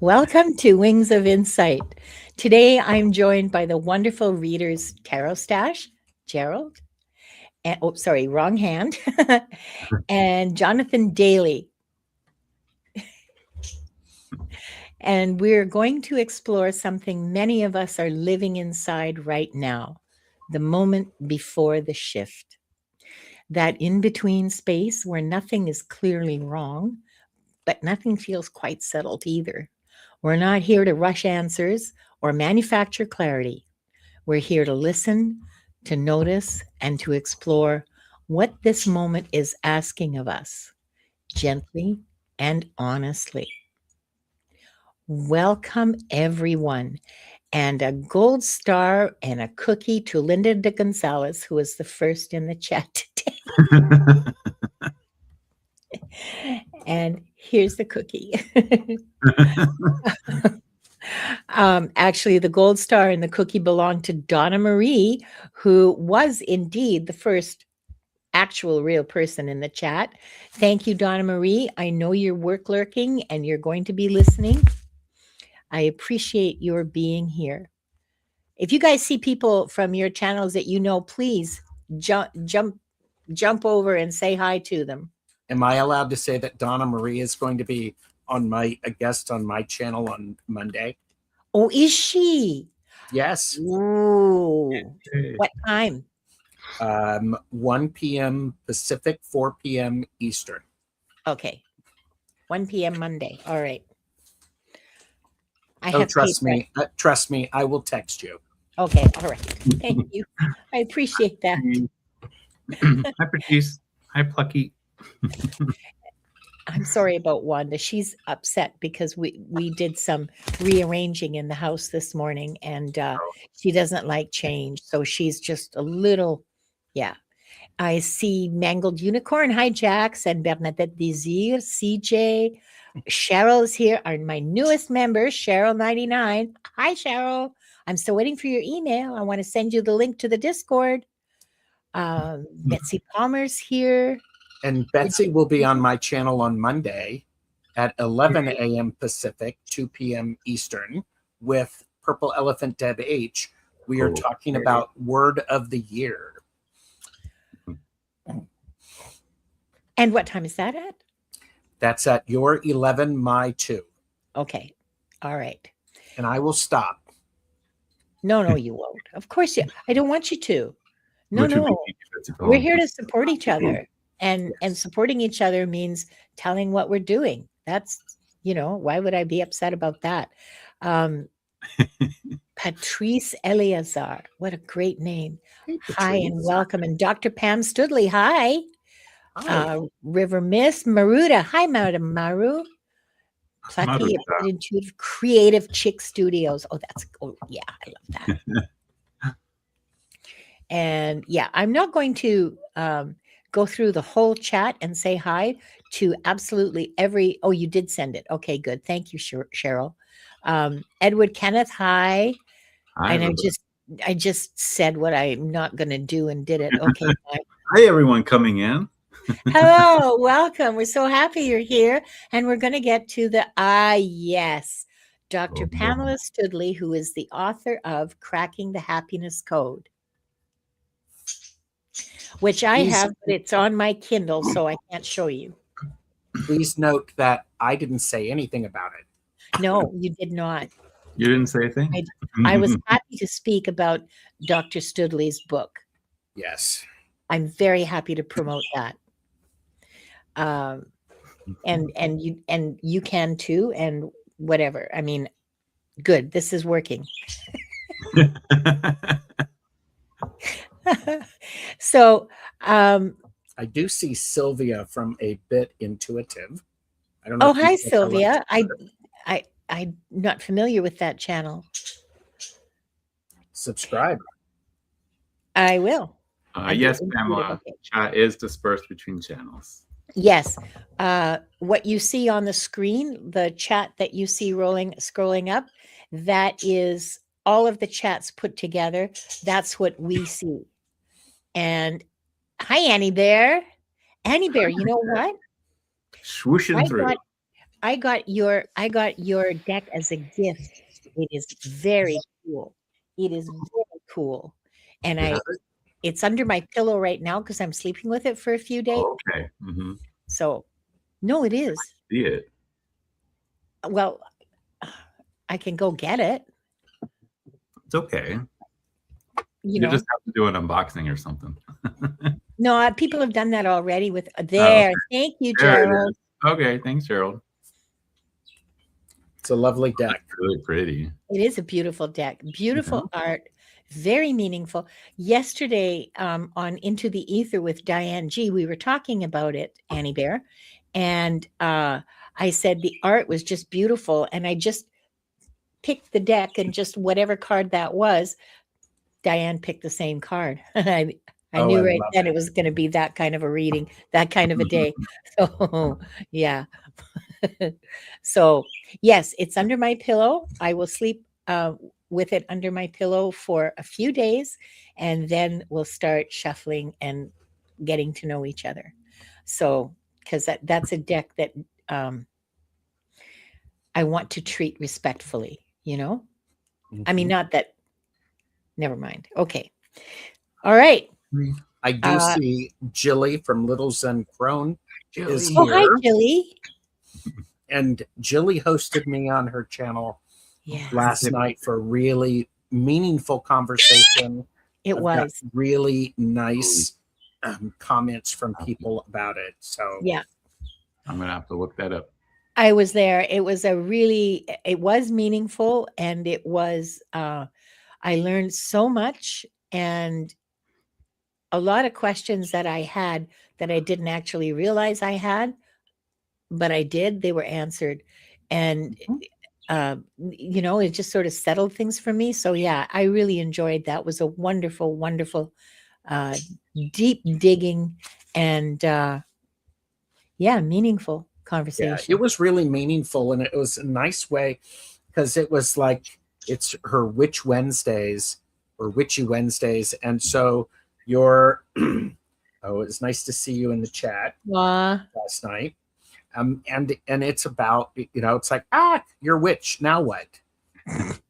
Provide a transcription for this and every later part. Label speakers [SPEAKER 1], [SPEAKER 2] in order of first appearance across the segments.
[SPEAKER 1] Welcome to Wings of Insight. Today I'm joined by the wonderful readers TarotStache, Gerald, and wrong hand, and Jonathan Dailey. And we're going to explore something many of us are living inside right now, the moment before the shift. That in-between space where nothing is clearly wrong, but nothing feels quite settled either. We're not here to rush answers or manufacture clarity. We're here to listen, to notice, and to explore what this moment is asking of us, gently and honestly. Welcome, everyone, and a gold star and a cookie to Linda de Gonzalez, who was the first in the chat today. And here's the cookie. Actually, the gold star and the cookie belong to Donna Marie, who was indeed the first actual real person in the chat. Thank you, Donna Marie. I know you're work lurking and you're going to be listening. I appreciate your being here. If you guys see people from your channels that you know, please jump over and say hi to them.
[SPEAKER 2] Am I allowed to say that Donna Marie is going to be a guest on my channel on Monday?
[SPEAKER 1] Oh, is she?
[SPEAKER 2] Yes.
[SPEAKER 1] Ooh. What time?
[SPEAKER 2] 1 p.m. Pacific, 4 p.m. Eastern.
[SPEAKER 1] Okay. 1 p.m. Monday. All right.
[SPEAKER 2] Trust me, I will text you.
[SPEAKER 1] Okay. All right. Thank you. I appreciate that.
[SPEAKER 3] Hi, Patrice. Hi, Plucky.
[SPEAKER 1] I'm sorry about Wanda. She's upset because we did some rearranging in the house this morning, and she doesn't like change. So she's just a little, yeah. I see Mangled Unicorn. Hi, Jax and Bernadette Desir, CJ. Cheryl is here, my newest member, Cheryl99. Hi, Cheryl. I'm still waiting for your email. I want to send you the link to the Discord. Betsy Palmer's here.
[SPEAKER 2] And Betsy will be on my channel on Monday at 11 a.m. Pacific, 2 p.m. Eastern with Purple Elephant Deb H. We are talking about Word of the Year.
[SPEAKER 1] And what time is that at?
[SPEAKER 2] That's at your 11, my 2.
[SPEAKER 1] Okay. All right.
[SPEAKER 2] And I will stop.
[SPEAKER 1] No, you won't. Of course you. I don't want you to. No. We're here to support each other. And supporting each other means telling what we're doing. That's, why would I be upset about that? Patrice Eleazar. What a great name. Hey, hi and welcome. And Dr. Pam Studley. Hi. River Miss Maruda. Hi, Madam Maru. Plucky Intuitive Creative Chick Studios. Oh, yeah, I love that. And yeah, I'm not going to go through the whole chat and say hi to absolutely every. Oh, you did send it. Okay, good. Thank you, Cheryl. Edward Kenneth, hi. And I just said what I'm not going to do and did it. Okay.
[SPEAKER 3] Hi, everyone coming in.
[SPEAKER 1] Hello, welcome. We're so happy you're here. And we're going to get to the yes, Dr. Pamela Studley, who is the author of Cracking the Happiness Code, which I have, but it's on my Kindle, so I can't show you.
[SPEAKER 2] Please note that I didn't say anything about it.
[SPEAKER 1] No, you did not.
[SPEAKER 3] You didn't say a thing?
[SPEAKER 1] I was happy to speak about Dr. Studley's book.
[SPEAKER 2] Yes.
[SPEAKER 1] I'm very happy to promote that. And you can too, and whatever. I mean, good. This is working. So
[SPEAKER 2] I do see Sylvia from A Bit Intuitive. I don't know.
[SPEAKER 1] Oh, hi, Sylvia. I'm not familiar with that channel.
[SPEAKER 2] Subscribe.
[SPEAKER 1] I will.
[SPEAKER 3] Yes, Pamela. Okay. Chat is dispersed between channels.
[SPEAKER 1] Yes. What you see on the screen, the chat that you see scrolling up, that is all of the chats put together. That's what we see. And hi, Annie Bear. Annie Bear, you know what?
[SPEAKER 3] Swooshing through.
[SPEAKER 1] I got your deck as a gift. It is very cool. It is very cool. And it's under my pillow right now because I'm sleeping with it for a few days.
[SPEAKER 3] Oh, okay. Mm-hmm.
[SPEAKER 1] So no, it is.
[SPEAKER 3] See it.
[SPEAKER 1] Well, I can go get it.
[SPEAKER 3] It's okay.
[SPEAKER 1] You
[SPEAKER 3] just have to do an unboxing or something.
[SPEAKER 1] No, people have done that already with there.
[SPEAKER 3] Okay.
[SPEAKER 1] Thank you,
[SPEAKER 3] There it
[SPEAKER 1] Gerald.
[SPEAKER 3] is. Okay, thanks, Gerald.
[SPEAKER 2] It's a lovely deck.
[SPEAKER 3] Really pretty.
[SPEAKER 1] It is a beautiful deck. Beautiful art. Very meaningful. Yesterday on Into the Ether with Diane G, we were talking about it, Annie Bear. And I said the art was just beautiful. And I just picked the deck and just whatever card that was, Diane picked the same card. I knew right then it was going to be that kind of a reading, that kind of a day. So, yeah. So, yes, it's under my pillow. I will sleep with it under my pillow for a few days, and then we'll start shuffling and getting to know each other. So, because that's a deck that I want to treat respectfully, I mean, not that, never mind. Okay. All right.
[SPEAKER 2] I do see Jilly from Little Zen Crone is here.
[SPEAKER 1] Oh, hi, Jilly.
[SPEAKER 2] And Jilly hosted me on her channel last night for a really meaningful conversation.
[SPEAKER 1] It was
[SPEAKER 2] really nice comments from people about it. So
[SPEAKER 1] yeah,
[SPEAKER 3] I'm gonna have to look that up.
[SPEAKER 1] I was there. It was it was meaningful, and it was I learned so much, and a lot of questions that I had that I didn't actually realize I had, but I did. They were answered, and it just sort of settled things for me. So yeah, I really enjoyed that. It was a wonderful, wonderful, deep digging, and meaningful conversation.
[SPEAKER 2] Yeah, it was really meaningful, and it was a nice way because it was like it's her Witch Wednesdays or Witchy Wednesdays, and so you're it's nice to see you in the chat last night. And it's about, it's like, you're a witch, now what?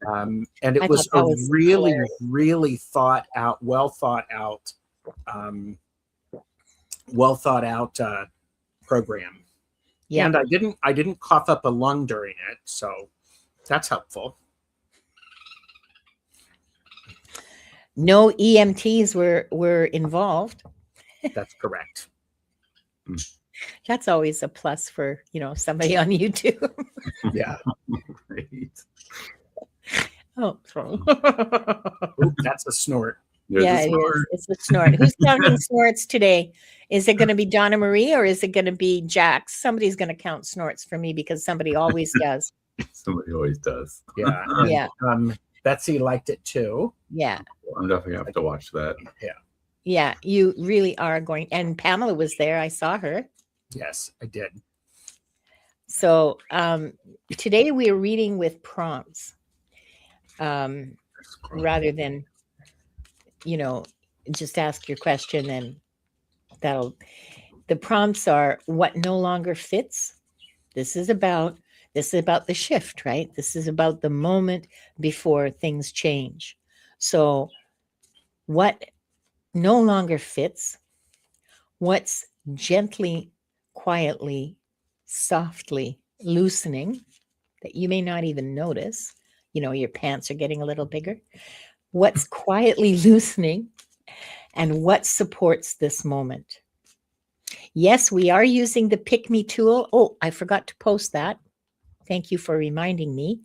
[SPEAKER 2] And it was a really, really well thought out program. Yeah. And I didn't cough up a lung during it, so that's helpful.
[SPEAKER 1] No EMTs were involved.
[SPEAKER 2] That's correct.
[SPEAKER 1] That's always a plus for, somebody on YouTube.
[SPEAKER 2] Yeah.
[SPEAKER 3] Right.
[SPEAKER 1] Oh, sorry.
[SPEAKER 2] Ooh, that's a snort.
[SPEAKER 1] Yeah, it is. It's a snort. Who's counting snorts today? Is it going to be Donna Marie or is it going to be Jax? Somebody's going to count snorts for me because somebody always does.
[SPEAKER 3] Somebody always does.
[SPEAKER 2] Yeah. And, Betsy liked it too.
[SPEAKER 1] Yeah.
[SPEAKER 3] I'm definitely going to have to watch that.
[SPEAKER 2] Yeah.
[SPEAKER 1] Yeah, you really are going. And Pamela was there. I saw her.
[SPEAKER 2] Yes, I did.
[SPEAKER 1] So today we are reading with prompts rather than, just ask your question and the prompts are what no longer fits. This is about the shift, right? This is about the moment before things change. So what no longer fits, what's gently, quietly, softly loosening that you may not even notice, your pants are getting a little bigger, what's quietly loosening, and what supports this moment. Yes, we are using the Pick Me tool. Oh, I forgot to post that. Thank you for reminding me.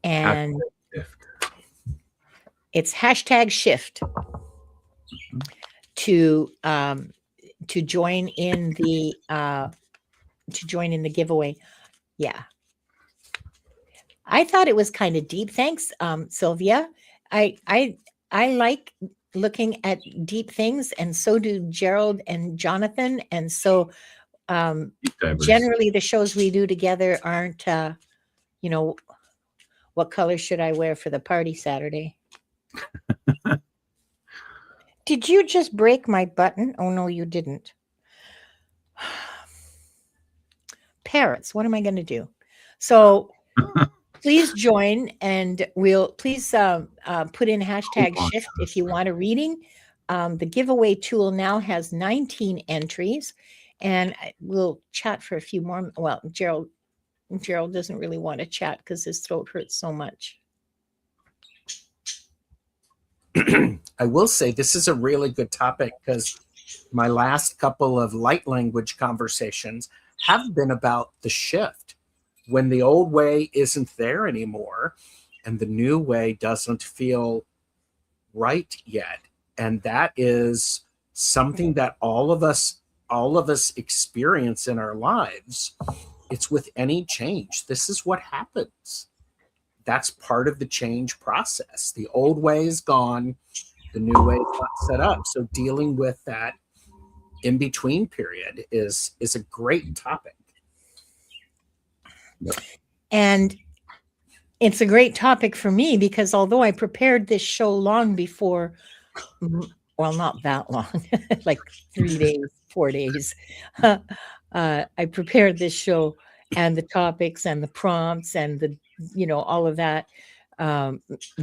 [SPEAKER 1] And it's #shift to join in the giveaway. Yeah. I thought it was kind of deep. Thanks, Sylvia. I like looking at deep things, and so do Gerald and Jonathan. And so generally the shows we do together aren't, what color should I wear for the party Saturday? Did you just break my button? Oh, no, you didn't. parrots. What am I going to do? So please join, and we'll please put in hashtag shift if you want a reading. The giveaway tool now has 19 entries, and we'll chat for a few more. Well, Gerald doesn't really want to chat because his throat hurts so much.
[SPEAKER 2] I will say this is a really good topic because my last couple of light language conversations have been about the shift when the old way isn't there anymore and the new way doesn't feel right yet. And that is something that all of us experience in our lives. It's with any change. This is what happens. That's part of the change process. The old way is gone. The new way is not set up. So dealing with that in-between period is a great topic.
[SPEAKER 1] And it's a great topic for me because although I prepared this show long before, well, not that long, like 3 days, 4 days, I prepared this show and the topics and the prompts and the, all of that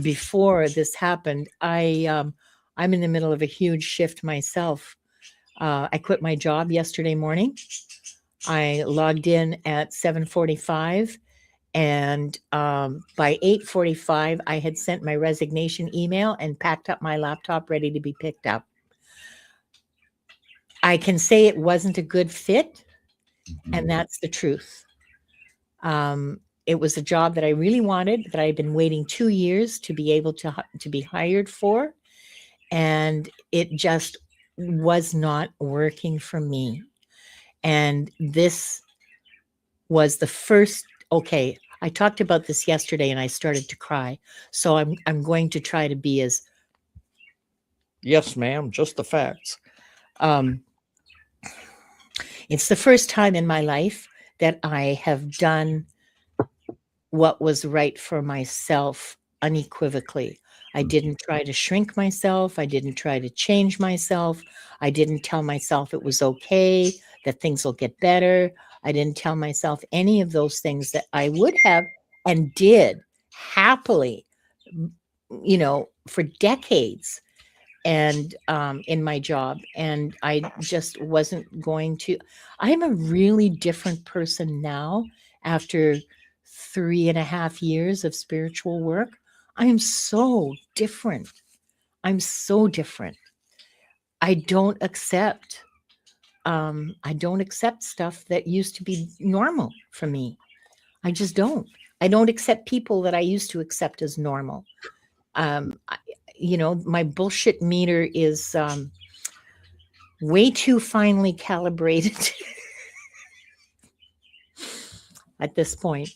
[SPEAKER 1] before this happened. I'm in the middle of a huge shift myself. I quit my job yesterday morning. I logged in at 7:45, and by 8:45, I had sent my resignation email and packed up my laptop ready to be picked up. I can say it wasn't a good fit, and that's the truth. It was a job that I really wanted, that I had been waiting 2 years to be able to be hired for, and it just was not working for me. And this was the first, okay, I talked about this yesterday and I started to cry. So I'm going to try to be as, yes, ma'am, just the facts. It's the first time in my life that I have done what was right for myself unequivocally. I didn't try to shrink myself. I didn't try to change myself. I didn't tell myself it was okay, that things will get better. I didn't tell myself any of those things that I would have and did happily, for decades and in my job. And I just wasn't going to. I'm a really different person now after 3.5 years of spiritual work. I'm so different. I'm so different. I don't accept stuff that used to be normal for me. I just don't. I don't accept people that I used to accept as normal. My bullshit meter is way too finely calibrated at this point.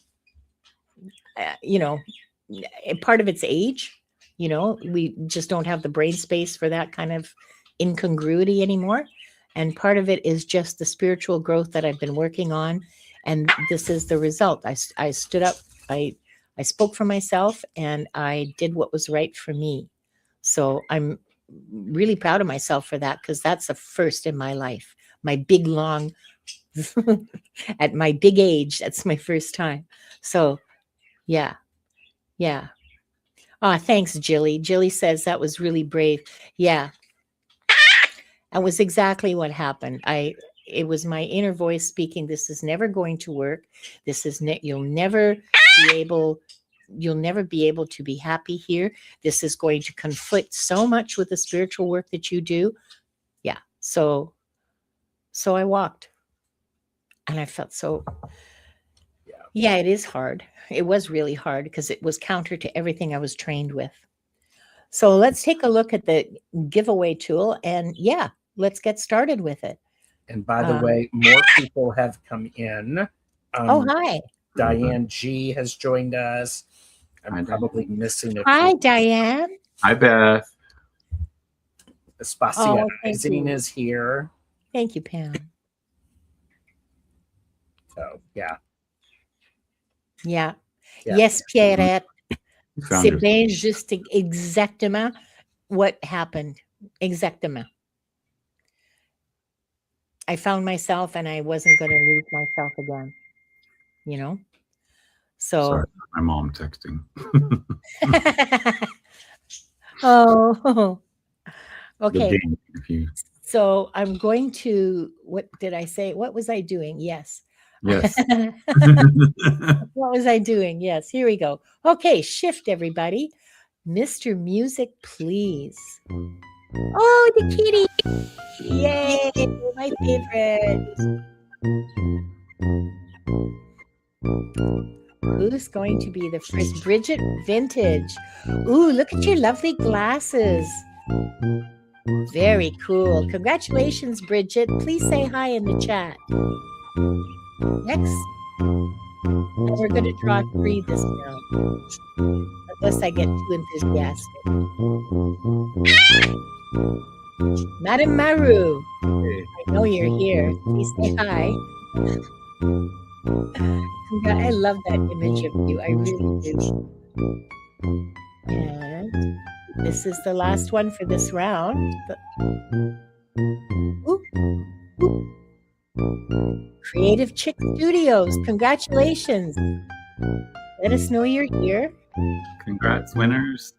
[SPEAKER 1] Part of it's age. We just don't have the brain space for that kind of incongruity anymore. And part of it is just the spiritual growth that I've been working on. And this is the result. I stood up, I spoke for myself, and I did what was right for me. So I'm really proud of myself for that, because that's a first in my life. My big, long, at my big age, that's my first time. So yeah. Oh, thanks, Jilly. Jilly says that was really brave. Yeah. That was exactly what happened. It was my inner voice speaking. This is never going to work. This is you'll never be able to be happy here. This is going to conflict so much with the spiritual work that you do. Yeah. So I walked, and I felt so. Yeah, it is hard. It was really hard because it was counter to everything I was trained with. So let's take a look at the giveaway tool, and let's get started with it.
[SPEAKER 2] And by the way, more people have come in.
[SPEAKER 1] Hi.
[SPEAKER 2] Diane G has joined us. I'm probably missing a
[SPEAKER 1] Hi,
[SPEAKER 2] few.
[SPEAKER 1] Diane.
[SPEAKER 3] Hi, Beth.
[SPEAKER 2] Aspasia Rising is here.
[SPEAKER 1] Thank you, Pam.
[SPEAKER 2] So, yeah.
[SPEAKER 1] Yes, Pierrette. C'est bien juste exactement what happened. Exactement. I found myself, and I wasn't going to lose myself again. you know? So,
[SPEAKER 3] Sorry, my mom texting.
[SPEAKER 1] oh,
[SPEAKER 3] The
[SPEAKER 1] okay.
[SPEAKER 3] ding, if you-
[SPEAKER 1] So I'm going to, what did I say? What was I doing? Yes.
[SPEAKER 3] Yes.
[SPEAKER 1] What was I doing? Yes, here we go. Okay, shift everybody. Mr. Music, please. Oh, the kitty. Yay, my favorite. Who's going to be the first? Bridget Vintage. Ooh, look at your lovely glasses. Very cool. Congratulations, Bridget. Please say hi in the chat. Next. And we're going to draw 3 this round. Unless I get too enthusiastic. Madam Maru. I know you're here. Please say hi. I love that image of you. I really do. And this is the last one for this round. Ooh. Ooh. Creative Chick Studios. Congratulations. Let us know you're here.
[SPEAKER 3] Congrats, winners.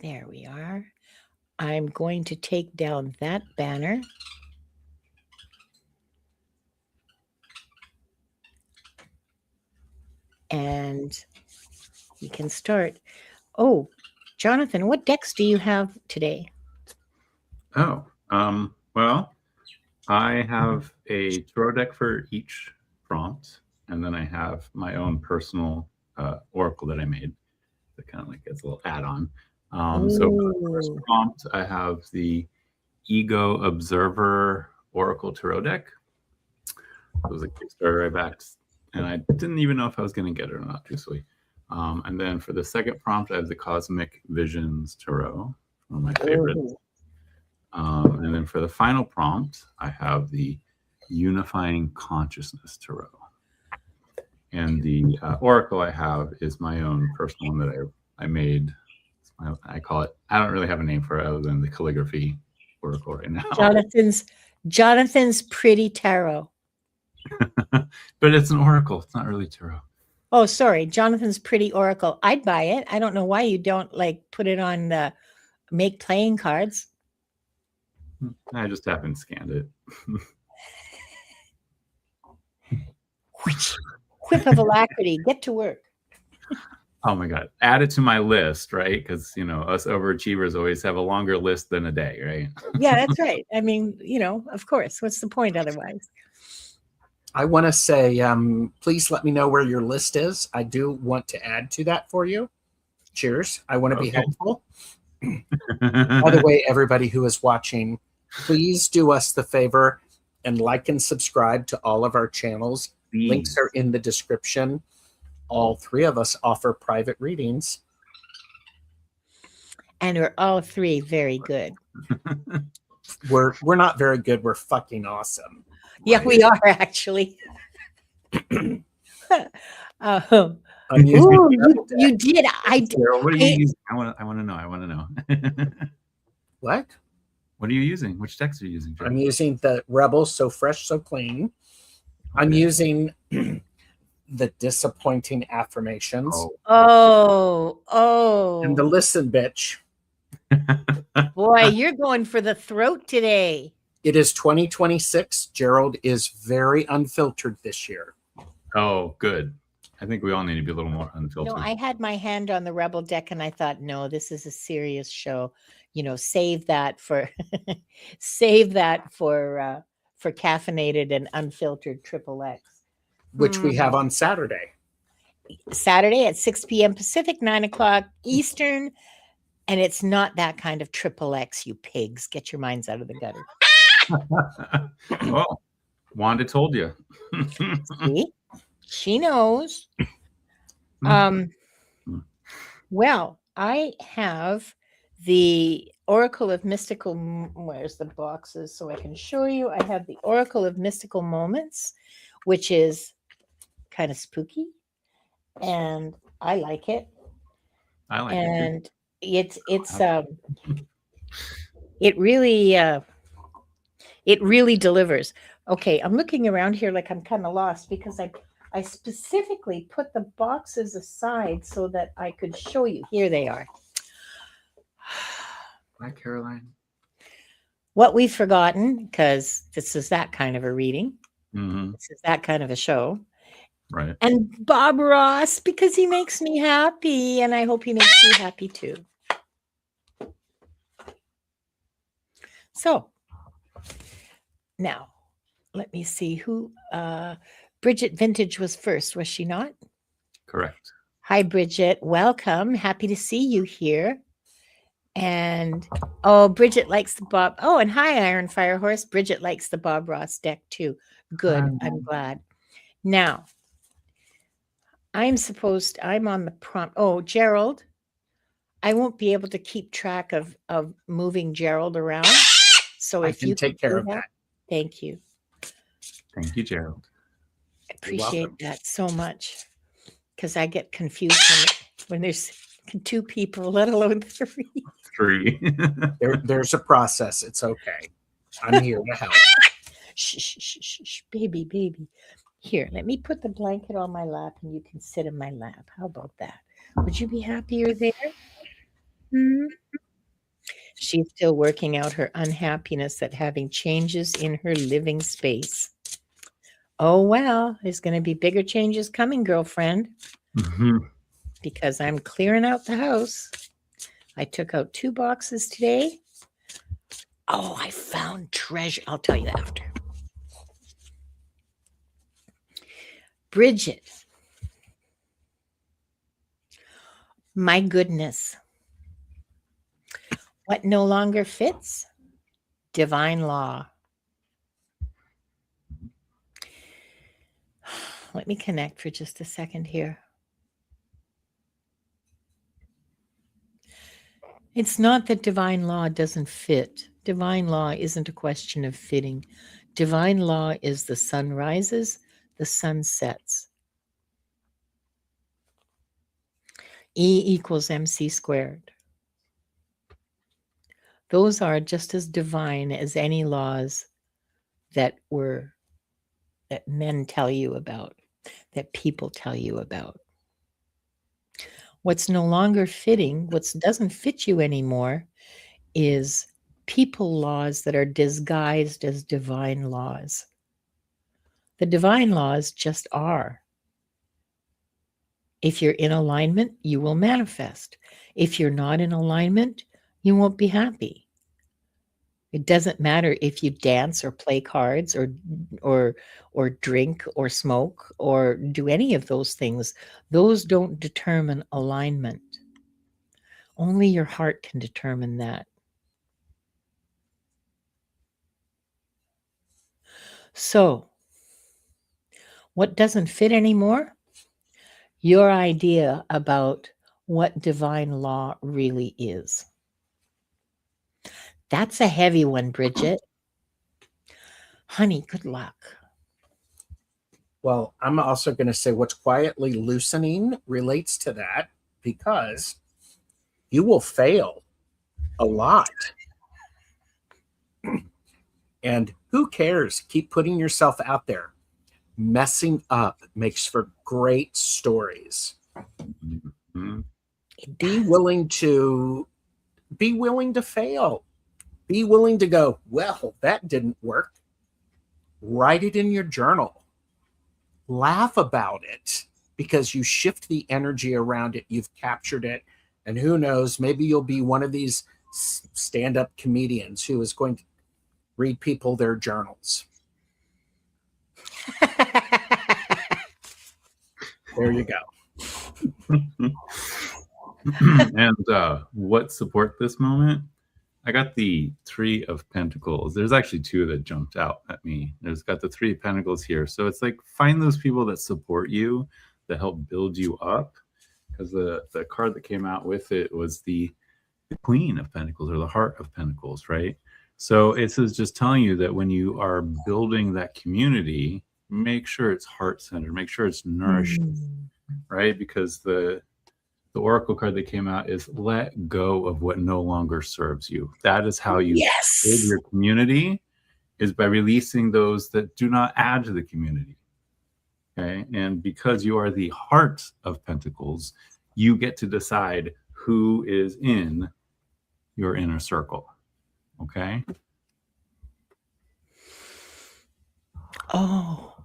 [SPEAKER 1] There we are. I'm going to take down that banner. And we can start. Oh, Jonathan, what decks do you have today?
[SPEAKER 3] Oh, well, I have a tarot deck for each prompt, and then I have my own personal oracle that I made that kind of like gets a little add-on. So for the first prompt, I have the Ego Observer Oracle Tarot deck. It was a Kickstarter I backed, and I didn't even know if I was going to get it or not, truthfully. And then for the second prompt, I have the Cosmic Visions Tarot, one of my favorites. And then for the final prompt, I have the Unifying Consciousness Tarot. And the oracle I have is my own personal one that I made. I call it, I don't really have a name for it other than the calligraphy oracle right now.
[SPEAKER 1] Jonathan's Pretty Tarot.
[SPEAKER 3] But it's an oracle. It's not really tarot.
[SPEAKER 1] Oh, sorry. Jonathan's Pretty Oracle. I'd buy it. I don't know why you don't like put it on the make playing cards.
[SPEAKER 3] I just haven't scanned it.
[SPEAKER 1] Whip of alacrity. Get to work.
[SPEAKER 3] Oh my God. Add it to my list, right? Because, you know, us overachievers always have a longer list than a day, right?
[SPEAKER 1] Yeah, that's right. I mean, you know, of course. What's the point otherwise?
[SPEAKER 2] I want to say, please let me know where your list is. I do want to add to that for you. Cheers. I want to be helpful. By the way, everybody who is watching, please do us the favor and like and subscribe to all of our channels. Links are in the description. All 3 of us offer private readings.
[SPEAKER 1] And we're all 3 very good.
[SPEAKER 2] We're not very good. We're fucking awesome.
[SPEAKER 1] Yeah, we are actually.
[SPEAKER 2] I'm
[SPEAKER 1] Ooh, you did. I did.
[SPEAKER 3] What are you using? I want to know. I want to know.
[SPEAKER 2] What?
[SPEAKER 3] What are you using? Which decks are you using, Joe?
[SPEAKER 2] I'm using the Rebel So Fresh, So Clean. Okay. I'm using the Disappointing Affirmations.
[SPEAKER 1] Oh.
[SPEAKER 2] And the Listen Bitch.
[SPEAKER 1] Boy, you're going for the throat today.
[SPEAKER 2] It is 2026. Gerald is very unfiltered this year.
[SPEAKER 3] Oh, good. I think we all need to be a little more unfiltered.
[SPEAKER 1] No, I had my hand on the Rebel deck and I thought, no, this is a serious show. You know, save that for caffeinated and unfiltered XXX.
[SPEAKER 2] Which we have on Saturday.
[SPEAKER 1] Saturday at 6 p.m. Pacific, 9 o'clock Eastern. And it's not that kind of XXX, you pigs. Get your minds out of the gutter.
[SPEAKER 3] Well, Wanda told you.
[SPEAKER 1] See? She knows. Well, I have the Oracle of Mystical. Where's the boxes so I can show you? I have the Oracle of Mystical Moments, which is kind of spooky, and I like it.
[SPEAKER 3] I like
[SPEAKER 1] and
[SPEAKER 3] it.
[SPEAKER 1] It's It really delivers. Okay, I'm looking around here like I'm kind of lost because I specifically put the boxes aside so that I could show you. Here they are.
[SPEAKER 3] Hi, Caroline.
[SPEAKER 1] What we've forgotten, because this is that kind of a reading.
[SPEAKER 3] Mm-hmm.
[SPEAKER 1] This is that kind of a show.
[SPEAKER 3] Right.
[SPEAKER 1] And Bob Ross, because he makes me happy, and I hope he makes you happy too. So now, let me see who. Bridget Vintage was first, was she not?
[SPEAKER 3] Correct.
[SPEAKER 1] Hi, Bridget. Welcome. Happy to see you here. And oh, Bridget likes the Bob. Oh, and hi, Iron Fire Horse. Bridget likes the Bob Ross deck too. Good. I'm glad. Now, I'm on the prompt. Oh, Gerald, I won't be able to keep track of moving Gerald around. So
[SPEAKER 2] I
[SPEAKER 1] if
[SPEAKER 2] can
[SPEAKER 1] you
[SPEAKER 2] take care of that.
[SPEAKER 1] Thank you.
[SPEAKER 3] Thank you, Gerald.
[SPEAKER 1] I appreciate that so much because I get confused when there's 2 people, let alone 3.
[SPEAKER 3] 3.
[SPEAKER 2] There's a process. It's okay. I'm here to help.
[SPEAKER 1] Shh, baby. Here, let me put the blanket on my lap and you can sit in my lap. How about that? Would you be happier there? She's still working out her unhappiness at having changes in her living space. Oh, well, there's going to be bigger changes coming, girlfriend, because I'm clearing out the house. I took out 2 boxes today. Oh, I found treasure. I'll tell you that after. Bridget. My goodness. What no longer fits? Divine law. Let me connect for just a second here. It's not that divine law doesn't fit. Divine law isn't a question of fitting. Divine law is the sun rises, the sun sets. E equals MC squared. Those are just as divine as any laws that men tell you about, that people tell you about. What's no longer fitting, what doesn't fit you anymore, is people laws that are disguised as divine laws. The divine laws just are. If you're in alignment, you will manifest. If you're not in alignment, you won't be happy. It doesn't matter if you dance or play cards or drink or smoke or do any of those things. Those don't determine alignment. Only your heart can determine that. So, what doesn't fit anymore? Your idea about what divine law really is. That's a heavy one, Bridget. Honey, good luck.
[SPEAKER 2] Well, I'm also going to say what's quietly loosening relates to that, because you will fail a lot. And who cares? Keep putting yourself out there. Messing up makes for great stories. Be willing to fail. Be willing to go, well, that didn't work. Write it in your journal. Laugh about it, because you shift the energy around it. You've captured it. And who knows, maybe you'll be one of these stand-up comedians who is going to read people their journals. There you go.
[SPEAKER 3] And what support this moment? I got the 3 of Pentacles. There's actually 2 that jumped out at me. There's got the 3 of Pentacles here. So it's like, find those people that support you, that help build you up. Because the card that came out with it was the Queen of Pentacles, or the Heart of Pentacles, right? So it's just telling you that when you are building that community, make sure it's heart-centered, make sure it's nourished, right? Because the the oracle card that came out is let go of what no longer serves you. That is how you build your community, is by releasing those that do not add to the community. Okay. And because you are the heart of Pentacles, you get to decide who is in your inner circle. Okay.
[SPEAKER 1] Oh,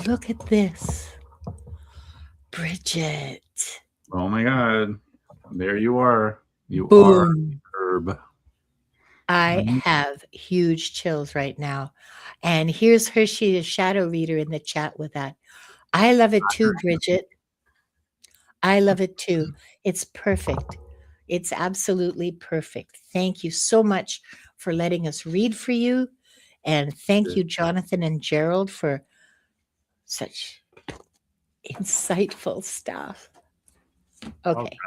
[SPEAKER 1] look at this. Bridget.
[SPEAKER 3] Oh my God. There you are. You
[SPEAKER 1] Boom.
[SPEAKER 3] are herb.
[SPEAKER 1] I have huge chills right now. And here's Hershey, a shadow reader, in the chat with that. I love it too, Bridget. I love it too. It's perfect. It's absolutely perfect. Thank you so much for letting us read for you. And thank you, Jonathan and Gerald, for such insightful stuff. Okay.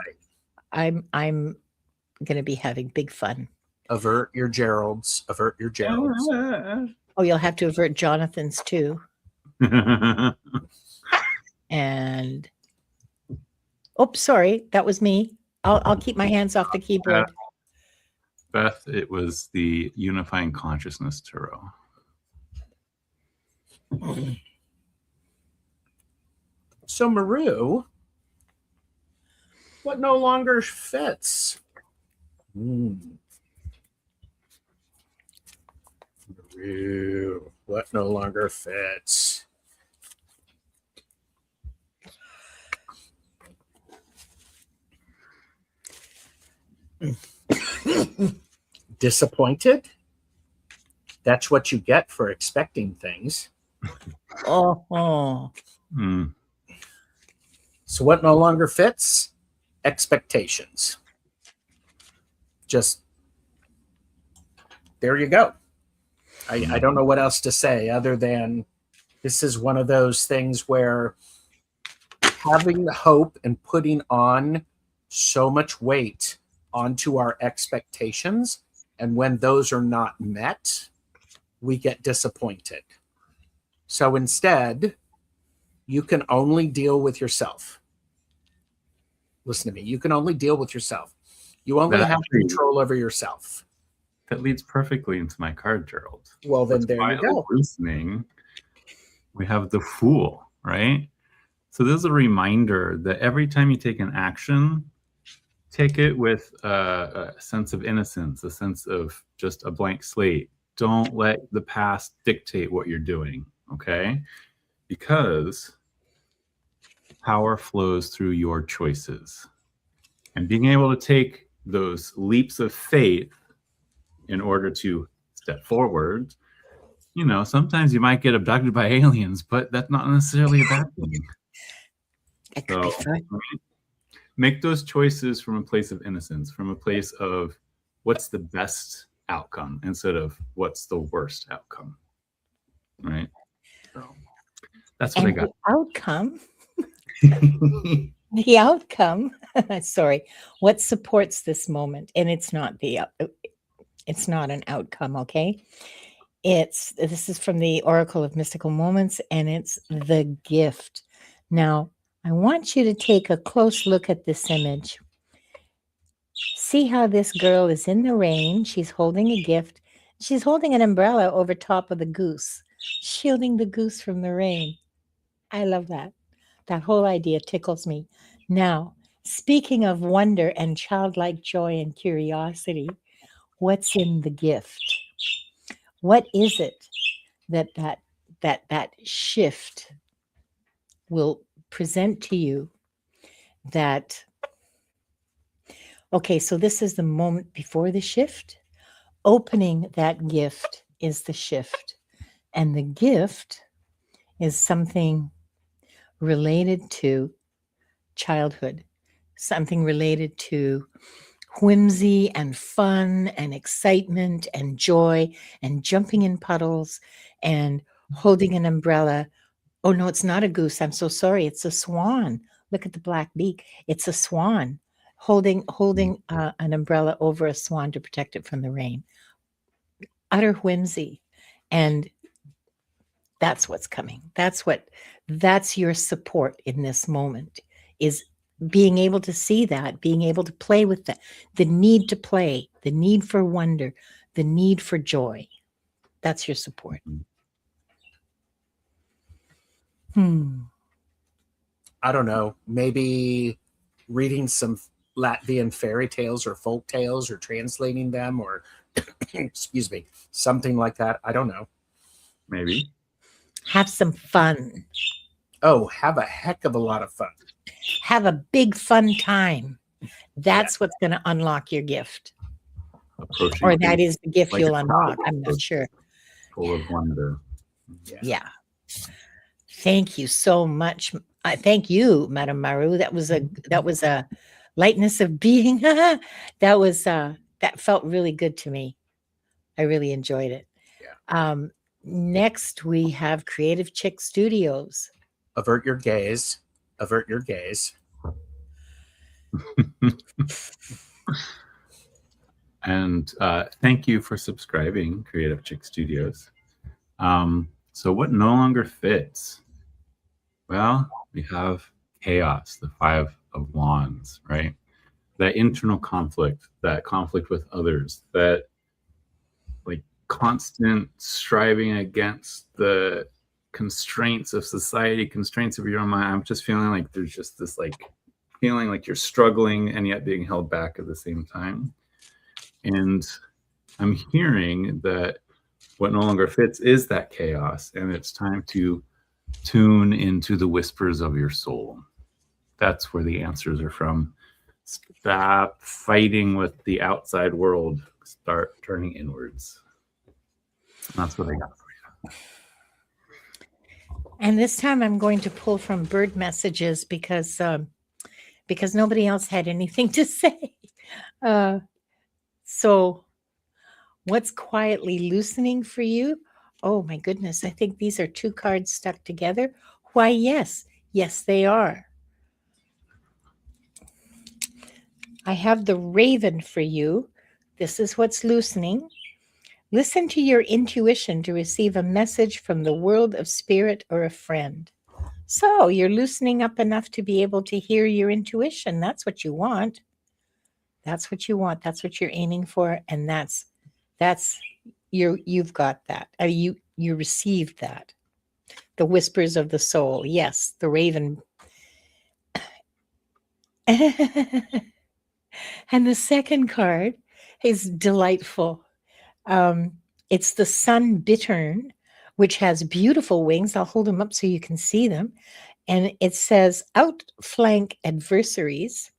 [SPEAKER 1] I'm going to be having big fun.
[SPEAKER 2] Avert your Geralds. Avert your Geralds.
[SPEAKER 1] Oh, you'll have to avert Jonathan's too. And oops, sorry, that was me. I'll keep my hands off the keyboard.
[SPEAKER 3] Beth, it was the unifying consciousness tarot.
[SPEAKER 2] So Maru, what no longer fits? Maru, what no longer fits? Disappointed? That's what you get for expecting things.
[SPEAKER 1] Oh.
[SPEAKER 2] So what no longer fits? Expectations. Just there you go. I don't know what else to say other than this is one of those things where having the hope and putting on so much weight onto our expectations, and when those are not met, we get disappointed. So instead, you can only deal with yourself. Listen to me. You can only deal with yourself. You only have control over yourself.
[SPEAKER 3] That leads perfectly into my card, Gerald.
[SPEAKER 2] Well, then there you go.
[SPEAKER 3] Listening, we have the Fool, right? So this is a reminder that every time you take an action, take it with a sense of innocence, a sense of just a blank slate. Don't let the past dictate what you're doing, okay? Because power flows through your choices. And being able to take those leaps of faith in order to step forward, you know, sometimes you might get abducted by aliens, but that's not necessarily a bad thing.
[SPEAKER 1] That could be fun.
[SPEAKER 3] Make those choices from a place of innocence, from a place of what's the best outcome instead of what's the worst outcome, right? So that's what I got.
[SPEAKER 1] The outcome, sorry, what supports this moment, and it's not an outcome, okay? This is from the Oracle of Mystical Moments, and it's the gift. Now, I want you to take a close look at this image. See how this girl is in the rain. She's holding a gift. She's holding an umbrella over top of the goose, shielding the goose from the rain. I love that. That whole idea tickles me. Now, speaking of wonder and childlike joy and curiosity, what's in the gift? What is it that shift will present to you? That, okay, so this is the moment before the shift. Opening that gift is the shift. And the gift is something related to childhood, something related to whimsy and fun and excitement and joy and jumping in puddles and holding an umbrella. Oh, no, it's not a goose. I'm so sorry. It's a swan. Look at the black beak. It's a swan holding an umbrella over a swan to protect it from the rain. Utter whimsy. And that's what's coming. That's your support in this moment, is being able to see that, being able to play with that, the need to play, the need for wonder, the need for joy. That's your support.
[SPEAKER 2] I don't know, maybe reading some Latvian fairy tales or folk tales, or translating them, or excuse me, something like that. I don't know.
[SPEAKER 3] Maybe.
[SPEAKER 1] Have some fun.
[SPEAKER 2] Oh, have a heck of a lot of fun.
[SPEAKER 1] Have a big fun time. That's what's going to unlock your gift.
[SPEAKER 3] Approaching
[SPEAKER 1] Or that is the gift
[SPEAKER 3] like
[SPEAKER 1] you'll
[SPEAKER 3] a
[SPEAKER 1] unlock. I'm not sure.
[SPEAKER 3] full of wonder.
[SPEAKER 1] Yeah. Thank you so much. Thank you, Madam Maru. That was a lightness of being. that felt really good to me. I really enjoyed it.
[SPEAKER 2] Yeah.
[SPEAKER 1] Next, we have Creative Chick Studios.
[SPEAKER 2] Avert your gaze. Avert your gaze.
[SPEAKER 3] And thank you for subscribing, Creative Chick Studios. So what no longer fits? Well, we have chaos, the 5 of Wands, right? That internal conflict, that conflict with others, that like constant striving against the constraints of society, constraints of your own mind. I'm just feeling like there's just this like feeling like you're struggling and yet being held back at the same time. And I'm hearing that what no longer fits is that chaos, and it's time to tune into the whispers of your soul. That's where the answers are from. Stop fighting with the outside world. Start turning inwards. That's what I got for you.
[SPEAKER 1] And this time I'm going to pull from bird messages because nobody else had anything to say. So what's quietly loosening for you? Oh my goodness, I think these are 2 cards stuck together. Why, yes. Yes, they are. I have the Raven for you. This is what's loosening. Listen to your intuition to receive a message from the world of spirit or a friend. So you're loosening up enough to be able to hear your intuition. That's what you want. That's what you want. That's what you're aiming for. And you've got that. You received that. The whispers of the soul. Yes, the Raven. And the second card is delightful. It's the Sun Bittern, which has beautiful wings. I'll hold them up so you can see them. And it says, outflank adversaries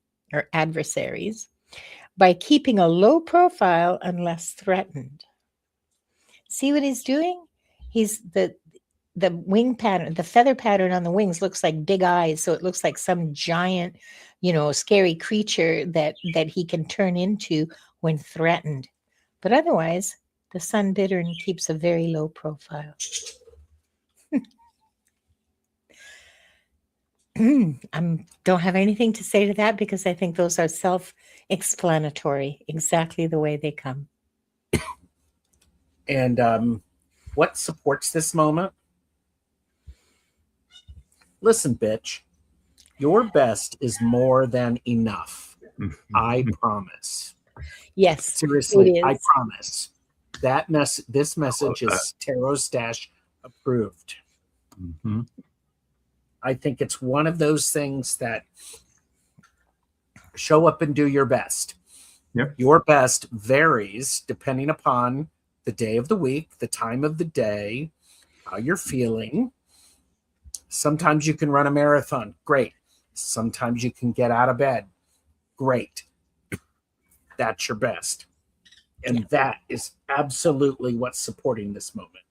[SPEAKER 1] by keeping a low profile unless threatened. See what he's doing? He's the wing pattern, the feather pattern on the wings looks like big eyes. So it looks like some giant, scary creature that he can turn into when threatened. But otherwise, the Sun Bittern keeps a very low profile. I don't have anything to say to that because I think those are self-explanatory, exactly the way they come.
[SPEAKER 2] And what supports this moment? Listen, bitch, your best is more than enough. I promise.
[SPEAKER 1] Yes,
[SPEAKER 2] seriously, I promise. This message is TarotStache approved.
[SPEAKER 3] Mm-hmm.
[SPEAKER 2] I think it's one of those things that show up and do your best.
[SPEAKER 3] Yep.
[SPEAKER 2] Your best varies depending upon the day of the week, the time of the day, how you're feeling. Sometimes you can run a marathon. Great. Sometimes you can get out of bed. Great. That's your best. And that is absolutely what's supporting this moment.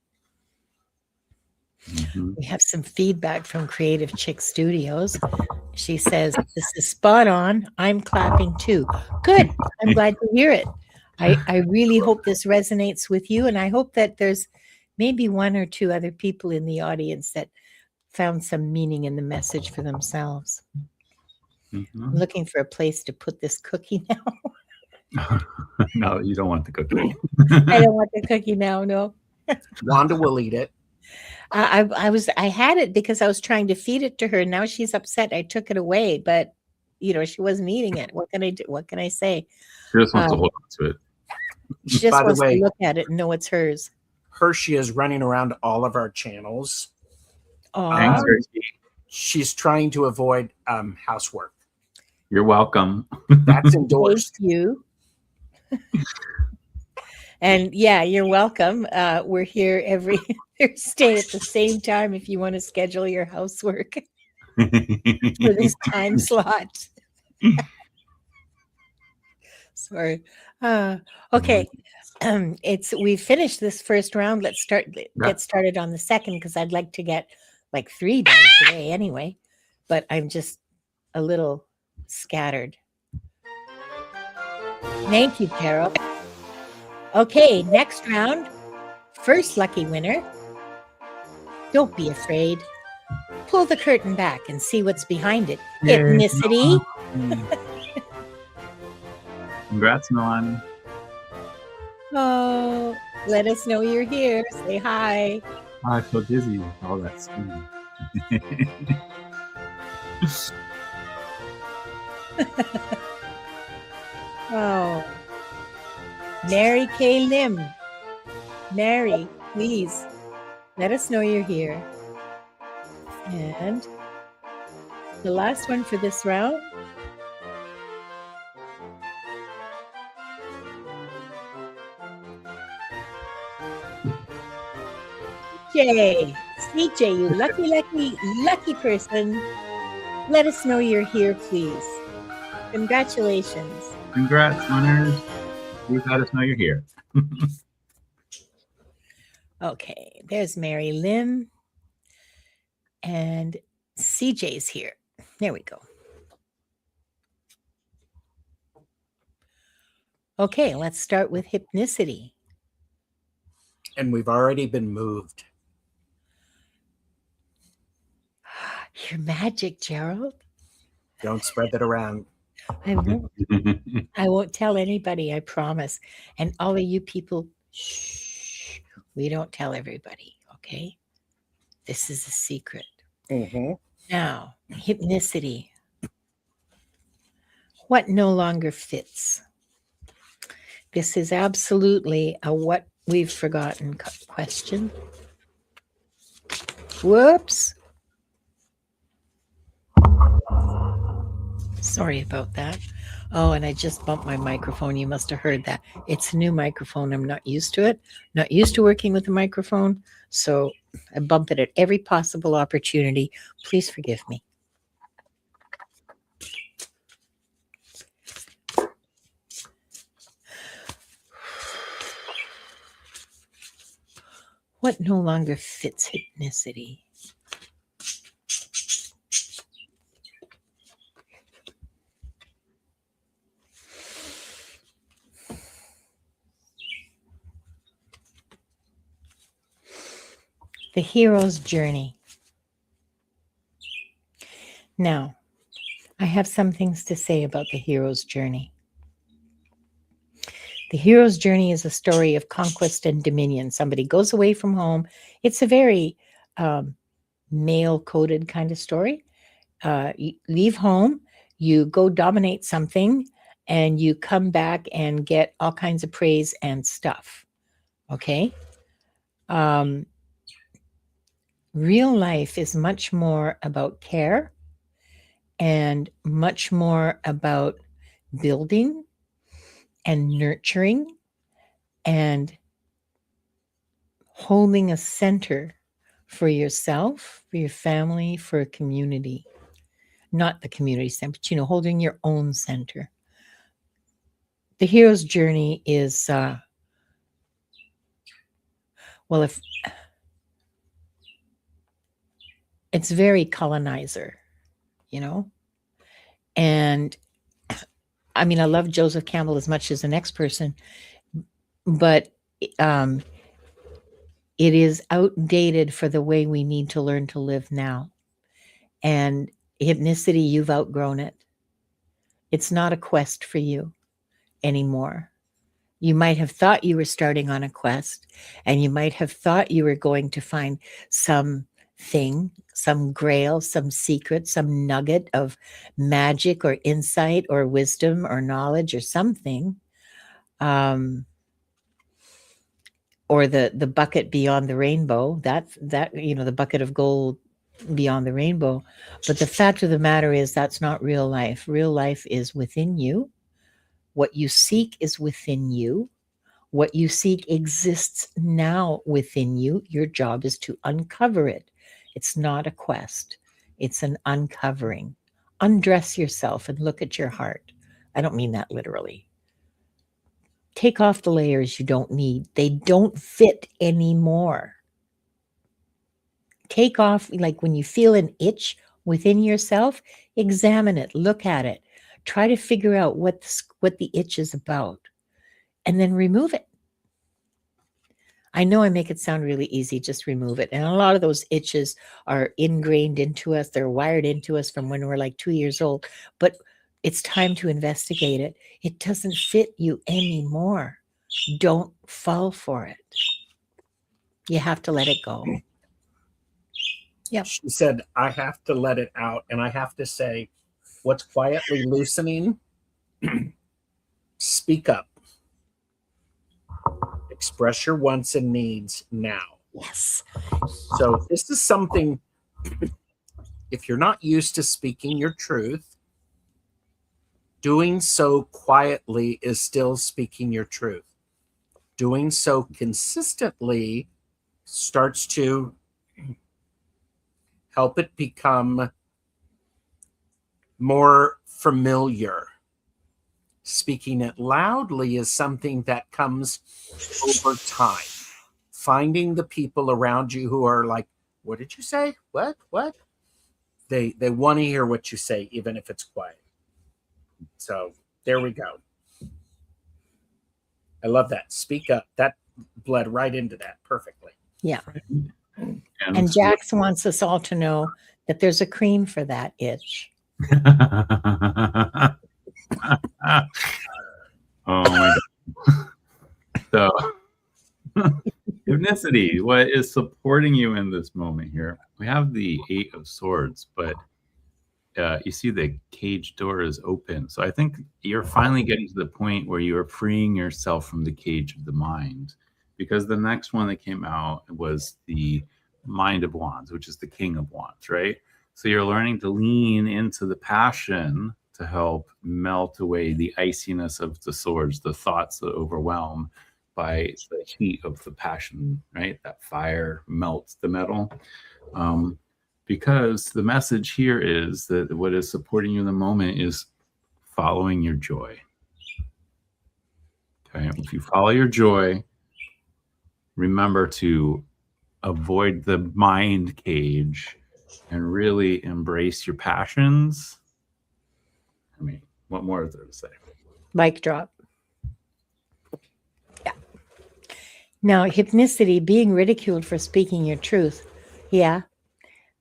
[SPEAKER 3] Mm-hmm.
[SPEAKER 1] We have some feedback from Creative Chick Studios. She says, this is spot on. I'm clapping too. Good. I'm glad to hear it. I really hope this resonates with you. And I hope that there's maybe 1 or 2 other people in the audience that found some meaning in the message for themselves.
[SPEAKER 3] Mm-hmm.
[SPEAKER 1] I'm looking for a place to put this cookie now.
[SPEAKER 3] No, you don't want the cookie.
[SPEAKER 1] I don't want the cookie now, no.
[SPEAKER 2] Wanda will eat it.
[SPEAKER 1] I had it because I was trying to feed it to her. Now she's upset. I took it away, but she wasn't eating it. What can I do? What can I say?
[SPEAKER 3] She just wants to hold on to it.
[SPEAKER 1] She just
[SPEAKER 2] By the
[SPEAKER 1] wants
[SPEAKER 2] way,
[SPEAKER 1] to look at it and know it's hers.
[SPEAKER 2] Hershey is running around all of our channels.
[SPEAKER 3] Thanks, Hershey.
[SPEAKER 2] She's trying to avoid housework.
[SPEAKER 3] You're welcome.
[SPEAKER 2] That's endorsed.
[SPEAKER 1] Thank you. And yeah, you're welcome. We're here every Thursday at the same time if you want to schedule your housework for this time slot. Sorry. Okay. We finished this first round. Let's get started on the second, because I'd like to get like 3 done today anyway, but I'm just a little scattered. Thank you, Carol. Okay, next round. First lucky winner. Don't be afraid. Pull the curtain back and see what's behind it.
[SPEAKER 3] Yay.
[SPEAKER 1] Ethnicity.
[SPEAKER 3] Congrats, Milani.
[SPEAKER 1] Oh, let us know you're here. Say hi.
[SPEAKER 3] Oh, I feel dizzy with all that spinning.
[SPEAKER 1] Oh, Mary K. Lim. Mary, please let us know you're here. And the last one for this round. CJ, you lucky person. Let us know you're here, please. Congratulations.
[SPEAKER 3] Congrats, winners. Please let us know you're here.
[SPEAKER 1] Okay, there's Mary Lim. And CJ's here. There we go. Okay, let's start with hypnicity.
[SPEAKER 2] And we've already been moved.
[SPEAKER 1] Your magic, Gerald.
[SPEAKER 2] Don't spread that around.
[SPEAKER 1] I won't tell anybody, I promise. And all of you people, shh, we don't tell everybody, okay? This is a secret.
[SPEAKER 2] Mm-hmm.
[SPEAKER 1] Now, hypnicity. What no longer fits? This is absolutely a what we've forgotten question. Whoops. Sorry about that. Oh, and I just bumped my microphone. You must have heard that. It's a new microphone. I'm not used to it. Not used to working with a microphone. So I bump it at every possible opportunity. Please forgive me. What no longer fits hypnicity? The hero's journey. Now, I have some things to say about the hero's journey. The hero's journey is a story of conquest and dominion. Somebody goes away from home. It's a very male-coded kind of story. You leave home, you go dominate something, and you come back and get all kinds of praise and stuff. Okay? Real life is much more about care and much more about building and nurturing and holding a center for yourself, for your family, for a community. Not the community center, but, holding your own center. The hero's journey is, it's very colonizer, and I mean, I love Joseph Campbell as much as the next person, but it is outdated for the way we need to learn to live now. And hypnicity, you've outgrown it. It's not a quest for you anymore. You might have thought you were starting on a quest, and you might have thought you were going to find some thing, some grail, some secret, some nugget of magic or insight or wisdom or knowledge or something. Or the bucket beyond the rainbow, that the bucket of gold beyond the rainbow. But the fact of the matter is that's not real life. Real life is within you. What you seek is within you. What you seek exists now within you. Your job is to uncover it. It's not a quest. It's an uncovering. Undress yourself and look at your heart. I don't mean that literally. Take off the layers you don't need. They don't fit anymore. Take off, like when you feel an itch within yourself, examine it, look at it, try to figure out what the itch is about, and then remove it. I know I make it sound really easy, just remove it. And a lot of those itches are ingrained into us. They're wired into us from when we're like 2 years old. But it's time to investigate it. It doesn't fit you anymore. Don't fall for it. You have to let it go. Yeah.
[SPEAKER 2] She said, I have to let it out. And I have to say, what's quietly loosening? Speak up. Express your wants and needs now.
[SPEAKER 1] Yes.
[SPEAKER 2] So this is something, if you're not used to speaking your truth, doing so quietly is still speaking your truth. Doing so consistently starts to help it become more familiar. Speaking it loudly is something that comes over time. Finding the people around you who are like, what did you say? What? They want to hear what you say, even if it's quiet. So there we go. I love that. Speak up. That bled right into that perfectly.
[SPEAKER 1] Yeah. And Jax wants us all to know that there's a cream for that itch.
[SPEAKER 3] Oh my God. So, Hypnicity, what is supporting you in this moment here? We have the 8 of Swords, but you see the cage door is open. So I think you're finally getting to the point where you are freeing yourself from the cage of the mind, because the next one that came out was the Mind of Wands, which is the King of Wands, right? So you're learning to lean into the passion to help melt away the iciness of the swords, the thoughts that overwhelm by the heat of the passion, right? That fire melts the metal. Because the message here is that what is supporting you in the moment is following your joy. Okay, if you follow your joy, remember to avoid the mind cage and really embrace your passions. I mean, what more is there to say?
[SPEAKER 1] Mic drop. Yeah. Now, hypnicity, being ridiculed for speaking your truth. Yeah.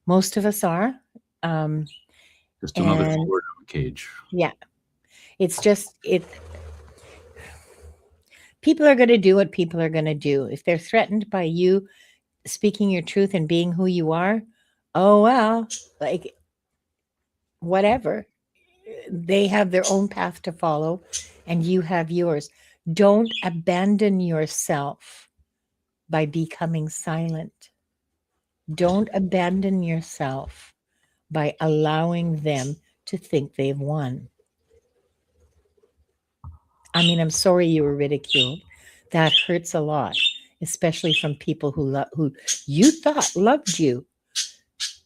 [SPEAKER 1] Most of us are.
[SPEAKER 3] Just another sword in the cage.
[SPEAKER 1] Yeah. It's just, people are going to do what people are going to do. If they're threatened by you speaking your truth and being who you are, oh, well, like, whatever. They have their own path to follow, and you have yours. Don't abandon yourself by becoming silent. Don't abandon yourself by allowing them to think they've won. I mean, I'm sorry you were ridiculed. That hurts a lot, especially from people who you thought loved you,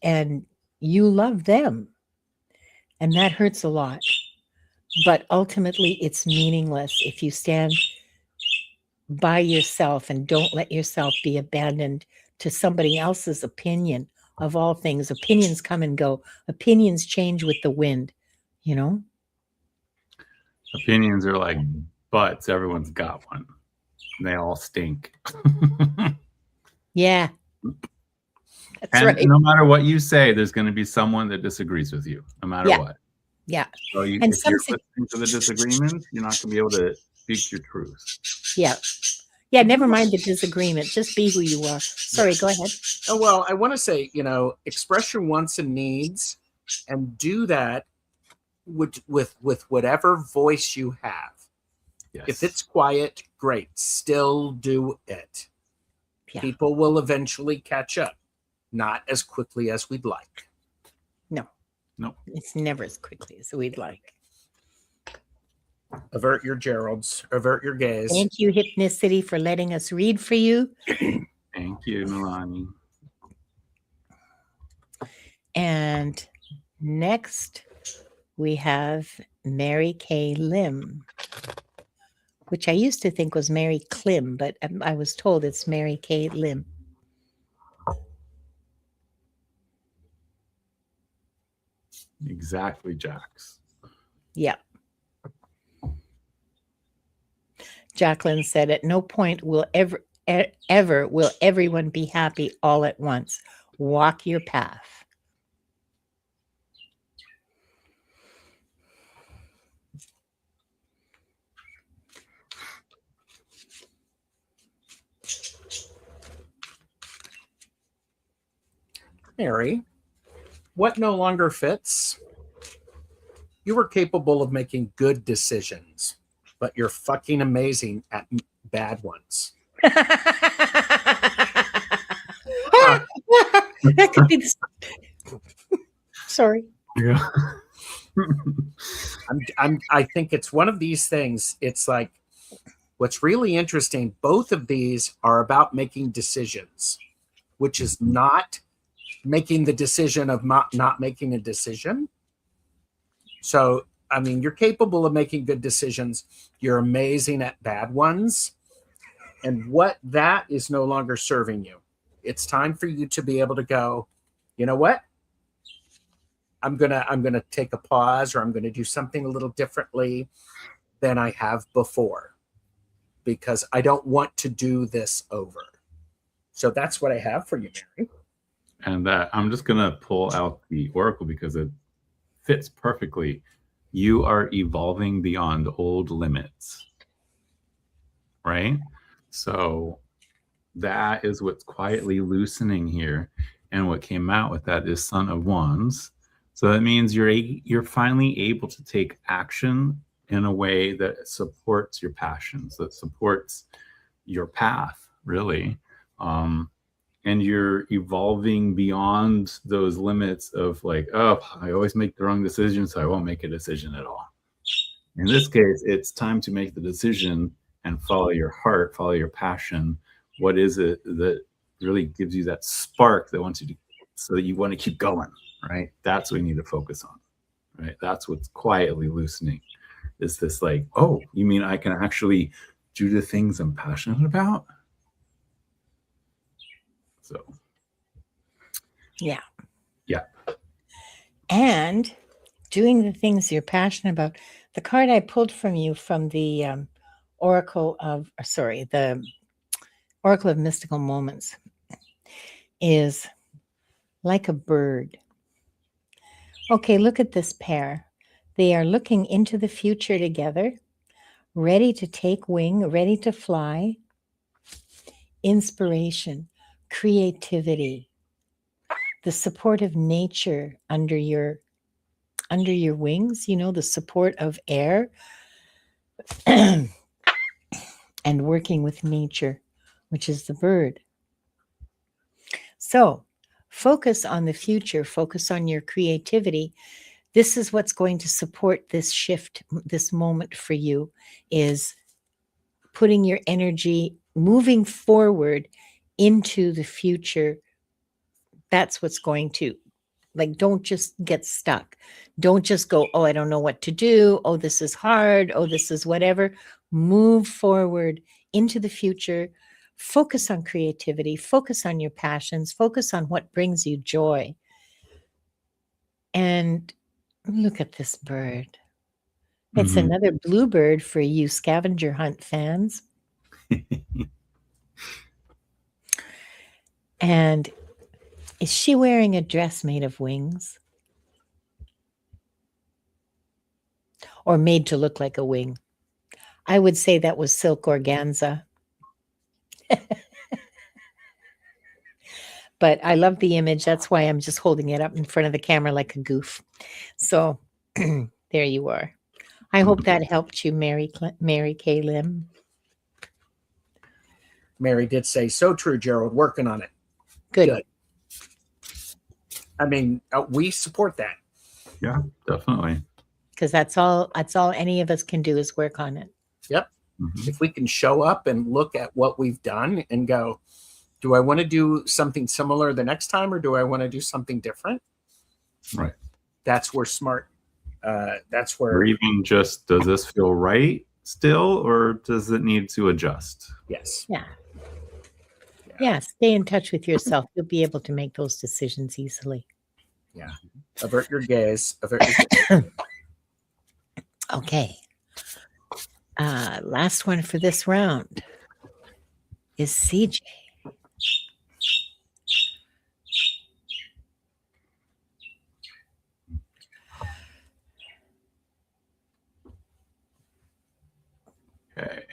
[SPEAKER 1] and you love them. And that hurts a lot. But ultimately, it's meaningless if you stand by yourself and don't let yourself be abandoned to somebody else's opinion of all things. Opinions come and go. Opinions change with the wind, you know?
[SPEAKER 3] Opinions are like butts. Everyone's got one. They all stink.
[SPEAKER 1] Yeah. That's
[SPEAKER 3] and
[SPEAKER 1] right.
[SPEAKER 3] No matter what you say, there's going to be someone that disagrees with you, no matter what.
[SPEAKER 1] Yeah.
[SPEAKER 3] So if you're listening to the disagreements, you're not going to be able to speak your truth.
[SPEAKER 1] Yeah. Yeah, never mind the disagreement. Just be who you are. Sorry, go ahead.
[SPEAKER 2] Oh, well, I want to say, express your wants and needs and do that with whatever voice you have.
[SPEAKER 3] Yes.
[SPEAKER 2] If it's quiet, great. Still do it.
[SPEAKER 1] Yeah.
[SPEAKER 2] People will eventually catch up, not as quickly as we'd like.
[SPEAKER 3] No.
[SPEAKER 1] It's never as quickly as we'd like.
[SPEAKER 2] Avert your Geralds. Avert your gaze.
[SPEAKER 1] Thank you, Hypnicity, for letting us read for you.
[SPEAKER 3] Thank you, Milani.
[SPEAKER 1] And next, we have Mary Kay Lim, which I used to think was Mary Klim, but I was told it's Mary Kay Lim.
[SPEAKER 3] Exactly, Jax.
[SPEAKER 1] Yeah. Jacqueline said, at no point will ever will everyone be happy all at once. Walk your path.
[SPEAKER 2] Mary, what no longer fits? You were capable of making good decisions, but you're fucking amazing at bad ones.
[SPEAKER 1] That could be sorry.
[SPEAKER 3] Yeah.
[SPEAKER 2] I think it's one of these things. It's like, what's really interesting, both of these are about making decisions, which is not making the decision of not making a decision. So, I mean, you're capable of making good decisions. You're amazing at bad ones. And what that is no longer serving you. It's time for you to be able to go, you know what? I'm gonna take a pause, or I'm gonna do something a little differently than I have before, because I don't want to do this over. So that's what I have for you, Mary.
[SPEAKER 3] And I'm just gonna pull out the oracle because it fits perfectly. You are evolving beyond old limits, right? So that is what's quietly loosening here. And what came out with that is Son of Wands. So that means you're finally able to take action in a way that supports your passions, that supports your path, really. And you're evolving beyond those limits of like, oh, I always make the wrong decision, so I won't make a decision at all. In this case, it's time to make the decision and follow your heart, follow your passion. What is it that really gives you that spark that wants you to, so that you want to keep going, right? That's what we need to focus on, right? That's what's quietly loosening. Is this like, oh, you mean I can actually do the things I'm passionate about? So,
[SPEAKER 1] yeah. And doing the things you're passionate about. The card I pulled from you from the the Oracle of Mystical Moments is like a bird. Okay, look at this pair. They are looking into the future together, ready to take wing, ready to fly. Inspiration, creativity, the support of nature under your wings, the support of air and working with nature, which is the bird. So focus on the future, focus on your creativity. This is what's going to support this shift, this moment for you, is putting your energy, moving forward into the future. That's what's going to, like, don't just get stuck. Don't just go, oh, I don't know what to do. Oh, this is hard. Oh, this is whatever. Move forward into the future. Focus on creativity. Focus on your passions. Focus on what brings you joy. And look at this bird. It's another bluebird for you scavenger hunt fans. And is she wearing a dress made of wings? Or made to look like a wing? I would say that was silk organza. But I love the image. That's why I'm just holding it up in front of the camera like a goof. So there you are. I hope that helped you, Mary Kay Lim.
[SPEAKER 2] Mary did say, so true, Gerald, working on it.
[SPEAKER 1] Good.
[SPEAKER 2] I mean, we support that.
[SPEAKER 3] Yeah, definitely.
[SPEAKER 1] Because that's all any of us can do is work on it.
[SPEAKER 2] Yep. If we can show up and look at what we've done and go, do I want to do something similar the next time, or do I want to do something different?
[SPEAKER 3] Right.
[SPEAKER 2] That's where smart. That's where.
[SPEAKER 3] Or even just, does this feel right still, or does it need to adjust?
[SPEAKER 2] Yes.
[SPEAKER 1] Yeah. Stay in touch with yourself. You'll be able to make those decisions easily.
[SPEAKER 2] Yeah. Avert your gaze.
[SPEAKER 1] Okay. Last one for this round is CJ.
[SPEAKER 3] Okay.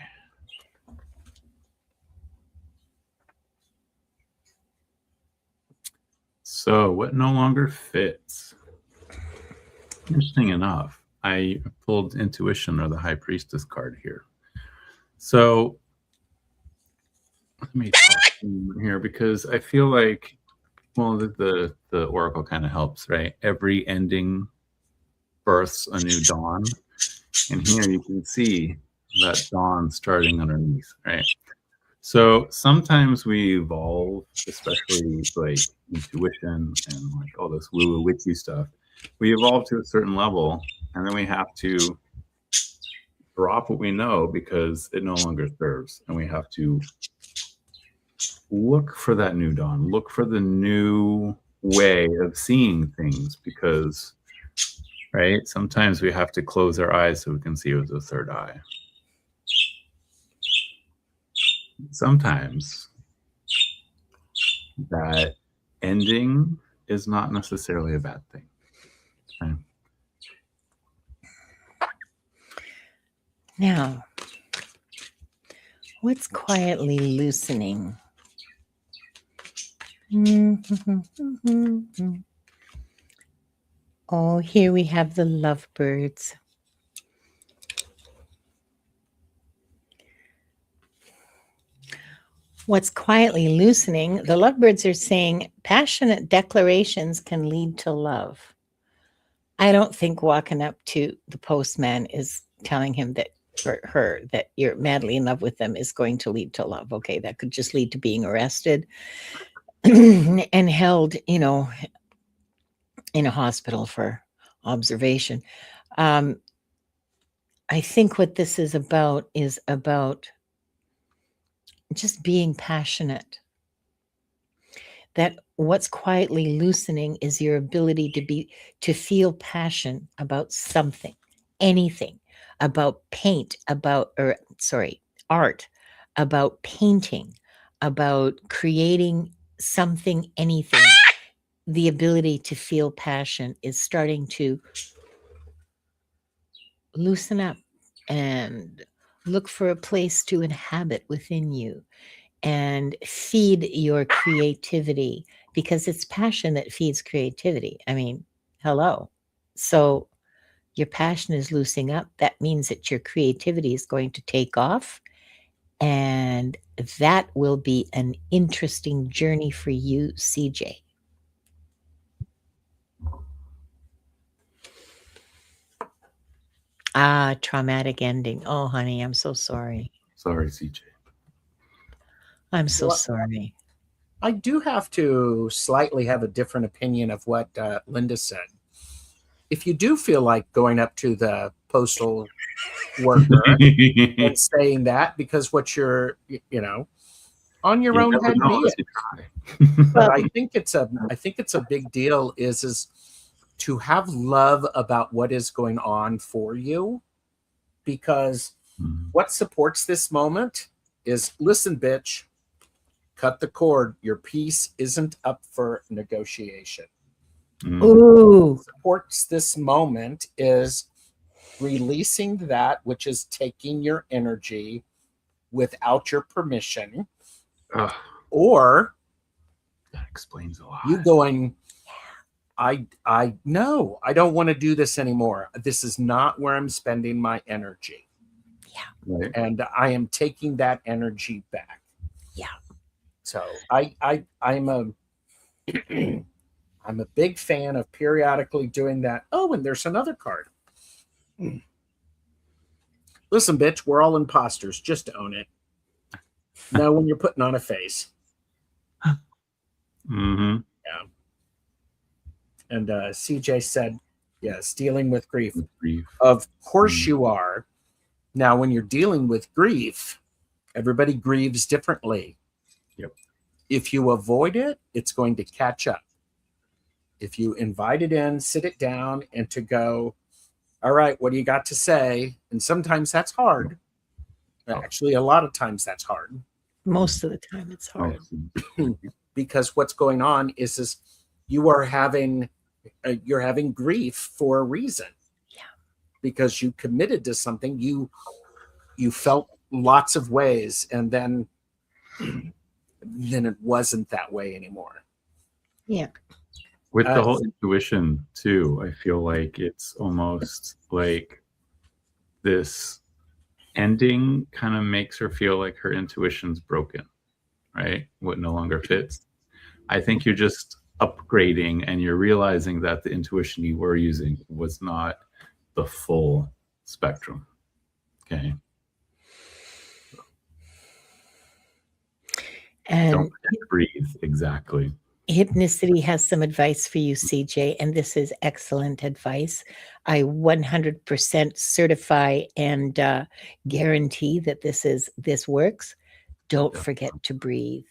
[SPEAKER 3] So, what no longer fits? Interesting enough, I pulled Intuition, or the High Priestess card here. So, let me talk here, because I feel like, well, the Oracle kind of helps, right? Every ending births a new dawn. And here you can see that dawn starting underneath, right? So sometimes we evolve, especially like intuition and like all this woo-woo witchy stuff. We evolve to a certain level, and then we have to drop what we know because it no longer serves, and we have to look for that new dawn, look for the new way of seeing things, because, right, sometimes we have to close our eyes so we can see with the third eye. Sometimes that ending is not necessarily a bad thing. Okay?
[SPEAKER 1] Now, what's quietly loosening? Oh, here we have the lovebirds. What's quietly loosening? The lovebirds are saying passionate declarations can lead to love. I don't think walking up to the postman is telling him that, or her, that you're madly in love with them is going to lead to love. Okay, that could just lead to being arrested and held, in a hospital for observation. I think what this is about just being passionate. That what's quietly loosening is your ability to feel passion about something, anything, about art, about painting, about creating something, anything. The ability to feel passion is starting to loosen up and look for a place to inhabit within you and feed your creativity, because it's passion that feeds creativity. I mean, hello. So your passion is loosening up. That means that your creativity is going to take off, and that will be an interesting journey for you, CJ. Traumatic ending. Oh, honey, I'm so sorry.
[SPEAKER 3] Sorry, CJ.
[SPEAKER 1] I'm so sorry.
[SPEAKER 2] I do have to slightly have a different opinion of what Linda said. If you do feel like going up to the postal worker and saying that, because what you're, on your own head, be it. But I think it's a big deal is to have love about what is going on for you, because what supports this moment is, listen, bitch, cut the cord. Your peace isn't up for negotiation.
[SPEAKER 1] Ooh.
[SPEAKER 2] What supports this moment is releasing that which is taking your energy without your permission,
[SPEAKER 3] Ugh,
[SPEAKER 2] or
[SPEAKER 3] that explains a lot.
[SPEAKER 2] you going, I no, I don't want to do this anymore. This is not where I'm spending my energy.
[SPEAKER 3] Right.
[SPEAKER 2] And I am taking that energy back.
[SPEAKER 1] Yeah.
[SPEAKER 2] So I'm a I'm a big fan of periodically doing that. Oh, and there's another card. Listen, bitch, we're all imposters. Just own it. Know when you're putting on a face.
[SPEAKER 3] Mm-hmm.
[SPEAKER 2] Yeah. And CJ said, yes, dealing with grief.
[SPEAKER 3] Grief.
[SPEAKER 2] Of course you are. Now, when you're dealing with grief, everybody grieves differently.
[SPEAKER 3] Yep.
[SPEAKER 2] If you avoid it, it's going to catch up. If you invite it in, sit it down, and to go, all right, what do you got to say? And sometimes that's hard. Actually, a lot of times that's hard.
[SPEAKER 1] Most of the time it's hard.
[SPEAKER 2] Because what's going on is you are having you're having grief for a reason.
[SPEAKER 1] Yeah.
[SPEAKER 2] Because you committed to something, you felt lots of ways, and then it wasn't that way anymore.
[SPEAKER 1] Yeah.
[SPEAKER 3] With the whole intuition too, I feel like it's almost like this ending kind of makes her feel like her intuition's broken, right? What no longer fits. I think you're just upgrading and you're realizing that the intuition you were using was not the full spectrum. Okay.
[SPEAKER 1] And
[SPEAKER 3] don't forget to breathe. Exactly.
[SPEAKER 1] Hypnicity has some advice for you, CJ, and this is excellent advice. I 100% certify and guarantee that this works. Don't forget to breathe.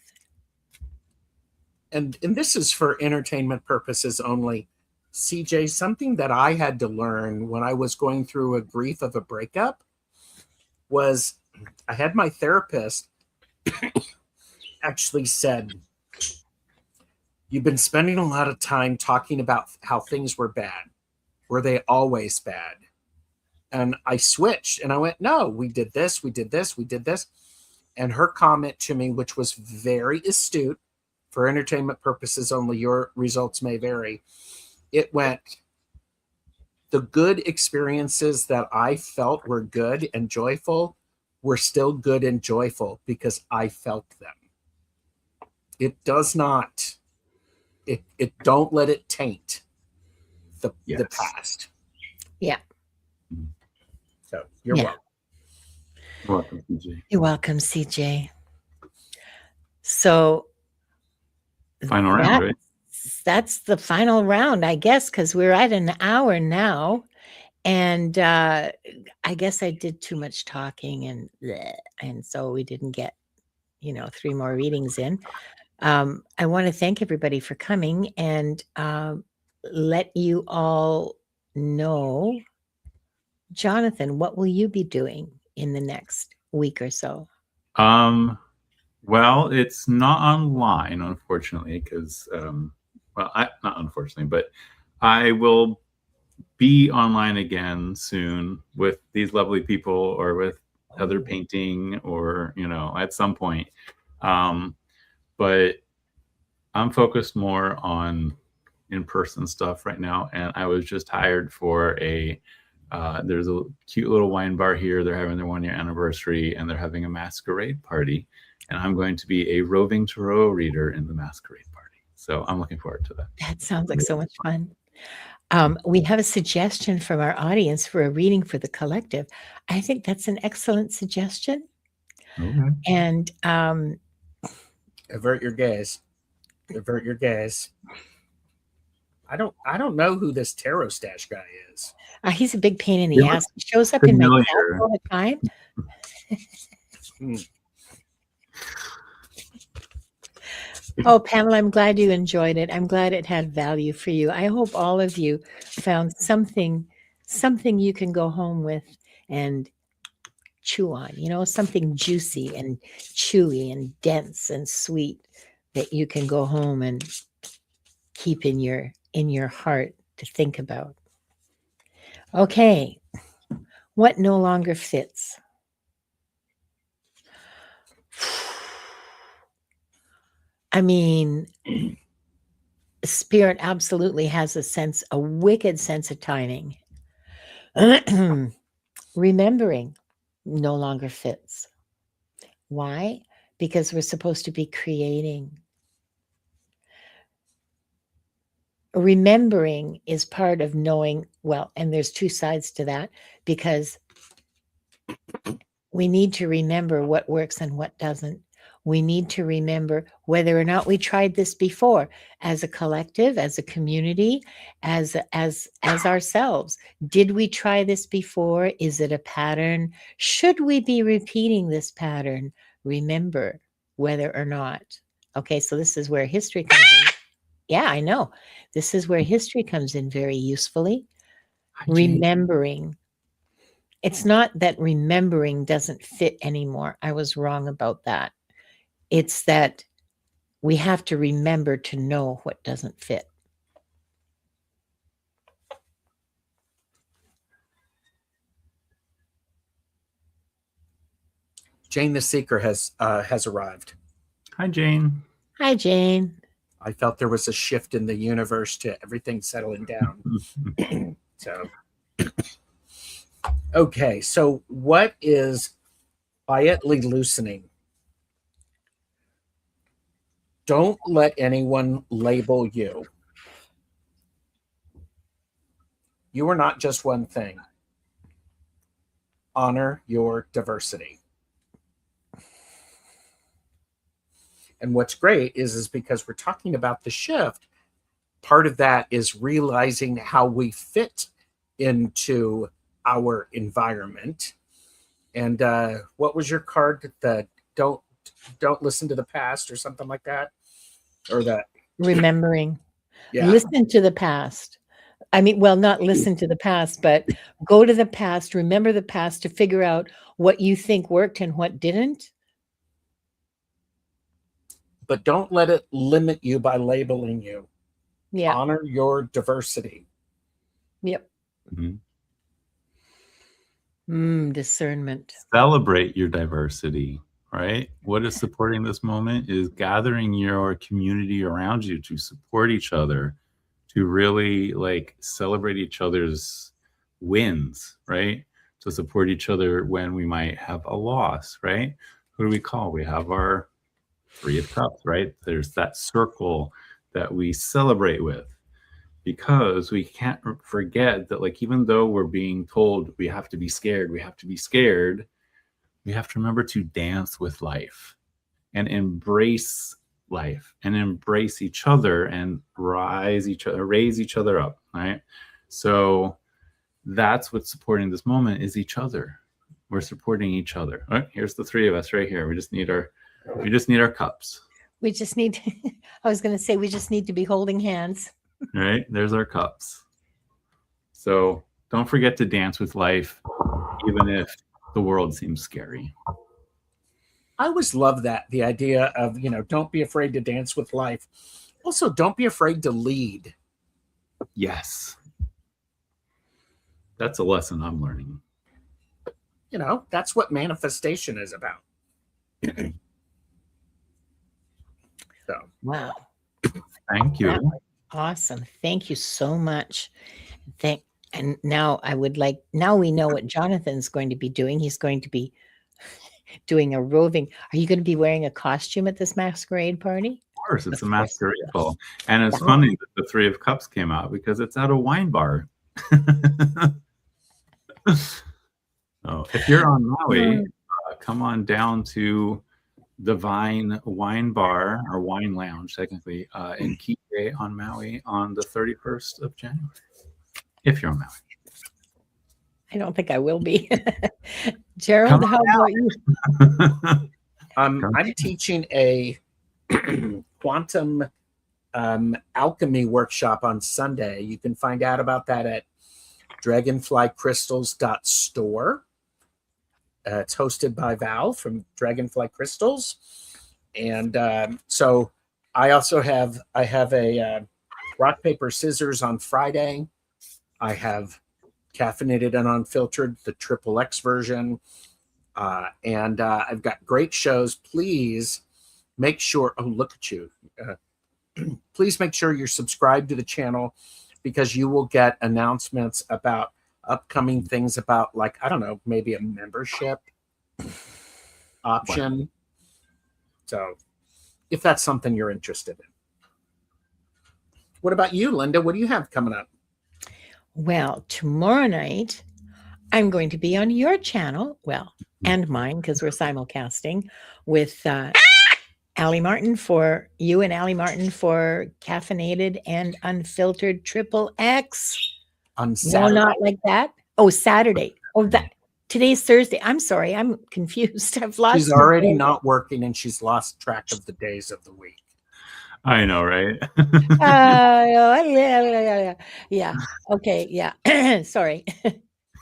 [SPEAKER 2] And this is for entertainment purposes only. CJ, something that I had to learn when I was going through a grief of a breakup was I had my therapist actually said, you've been spending a lot of time talking about how things were bad. Were they always bad? And I switched and I went, no, we did this, we did this, we did this. And her comment to me, which was very astute, for entertainment purposes only, your results may vary. It went, the good experiences that I felt were good and joyful were still good and joyful because I felt them. It does not, it don't let it taint the past.
[SPEAKER 1] Yeah.
[SPEAKER 2] So you're welcome.
[SPEAKER 3] You're welcome, CJ.
[SPEAKER 1] You're welcome, CJ. So
[SPEAKER 3] final round, right?
[SPEAKER 1] That's the final round, I guess, because we're at an hour now. And I guess I did too much talking and so we didn't get, 3 more readings in. I want to thank everybody for coming and let you all know, Jonathan, what will you be doing in the next week or so?
[SPEAKER 3] Well, it's not online, unfortunately, because, not unfortunately, but I will be online again soon with these lovely people or with other painting or, at some point. But I'm focused more on in-person stuff right now. And I was just hired for there's a cute little wine bar here. They're having their 1-year anniversary and they're having a masquerade party. And I'm going to be a roving tarot reader in the masquerade party. So I'm looking forward to that.
[SPEAKER 1] That sounds like so much fun. We have a suggestion from our audience for a reading for the collective. I think that's an excellent suggestion.
[SPEAKER 3] Okay.
[SPEAKER 1] And
[SPEAKER 2] avert your gaze. Avert your gaze. I don't know who this TarotStache guy is.
[SPEAKER 1] He's a big pain in the ass. He shows up in my class all the time. Oh, Pamela, I'm glad you enjoyed it. I'm glad it had value for you. I hope all of you found something you can go home with and chew on, something juicy and chewy and dense and sweet that you can go home and keep in your heart to think about. Okay. What no longer fits? I mean, spirit absolutely has a wicked sense of timing. Remembering no longer fits. Why? Because we're supposed to be creating. Remembering is part of knowing well, and there's two sides to that, because we need to remember what works and what doesn't. We need to remember whether or not we tried this before as a collective, as a community, as ourselves. Did we try this before? Is it a pattern? Should we be repeating this pattern? Remember whether or not. Okay, so this is where history comes in. Yeah, I know. This is where history comes in very usefully. Remembering. It's not that remembering doesn't fit anymore. I was wrong about that. It's that we have to remember to know what doesn't fit.
[SPEAKER 2] Jane the Seeker has arrived.
[SPEAKER 3] Hi, Jane.
[SPEAKER 1] Hi, Jane.
[SPEAKER 2] I felt there was a shift in the universe to everything settling down. So, okay. So what is quietly loosening? Don't let anyone label you. You are not just one thing. Honor your diversity. And what's great is because we're talking about the shift, part of that is realizing how we fit into our environment. And what was your card? The don't listen to the past or something like that? Or that
[SPEAKER 1] Remembering.
[SPEAKER 2] Yeah.
[SPEAKER 1] Listen to the past. I mean, well, not listen to the past, but go to the past, remember the past to figure out what you think worked and what didn't.
[SPEAKER 2] But don't let it limit you by labeling you.
[SPEAKER 1] Yeah.
[SPEAKER 2] Honor your diversity.
[SPEAKER 1] Yep. Discernment.
[SPEAKER 3] Celebrate your diversity, right? What is supporting this moment is gathering your community around you to support each other, to really like celebrate each other's wins, right? To support each other when we might have a loss, right? Who do we call? We have our Three of Cups, right? There's that circle that we celebrate with, because we can't forget that, like, even though we're being told we have to be scared, we have to remember to dance with life and embrace life and embrace each other and raise each other up, right? So that's what's supporting this moment, is each other. We're supporting each other. All right, here's the three of us right here. We just need our cups.
[SPEAKER 1] We just need I was going to say we just need to be holding hands.
[SPEAKER 3] Right? There's our cups. So don't forget to dance with life, even if the world seems scary.
[SPEAKER 2] I always love that, the idea of, don't be afraid to dance with life. Also, don't be afraid to lead.
[SPEAKER 3] Yes. That's a lesson I'm learning.
[SPEAKER 2] That's what manifestation is about. So,
[SPEAKER 1] wow.
[SPEAKER 3] Thank you.
[SPEAKER 1] Awesome. Thank you so much. And now now we know what Jonathan's going to be doing. He's going to be doing a roving. Are you going to be wearing a costume at this masquerade party?
[SPEAKER 3] Of course, it's a masquerade ball. And it's funny that the Three of Cups came out because it's at a wine bar. So if you're on Maui, come on down to Divine Wine Bar, or Wine Lounge, technically, in Kihei on Maui on the 31st of January. If you're on Maui.
[SPEAKER 1] I don't think I will be. Gerald, how about you?
[SPEAKER 2] I'm teaching a quantum alchemy workshop on Sunday. You can find out about that at dragonflycrystals.store. It's hosted by Val from Dragonfly Crystals. And so I also have a rock, paper, scissors on Friday. I have caffeinated and unfiltered, the XXX version. And I've got great shows. Please make sure, oh, look at you. Please make sure you're subscribed to the channel, because you will get announcements about upcoming things, about, like, I don't know, maybe a membership option. Wow. So if that's something you're interested in. What about you, Linda? What do you have coming up?
[SPEAKER 1] Well, tomorrow night, I'm going to be on your channel, well, and mine, because we're simulcasting with Allie Martin, for you and Allie Martin for Caffeinated and Unfiltered Triple X.
[SPEAKER 2] On Saturday.
[SPEAKER 1] No, not like that. Oh, Saturday. Oh, that today's Thursday. I'm sorry. I'm confused. I've lost.
[SPEAKER 2] She's already not working, and she's lost track of the days of the week.
[SPEAKER 3] I know, right?
[SPEAKER 1] Yeah. Okay. Yeah. Sorry.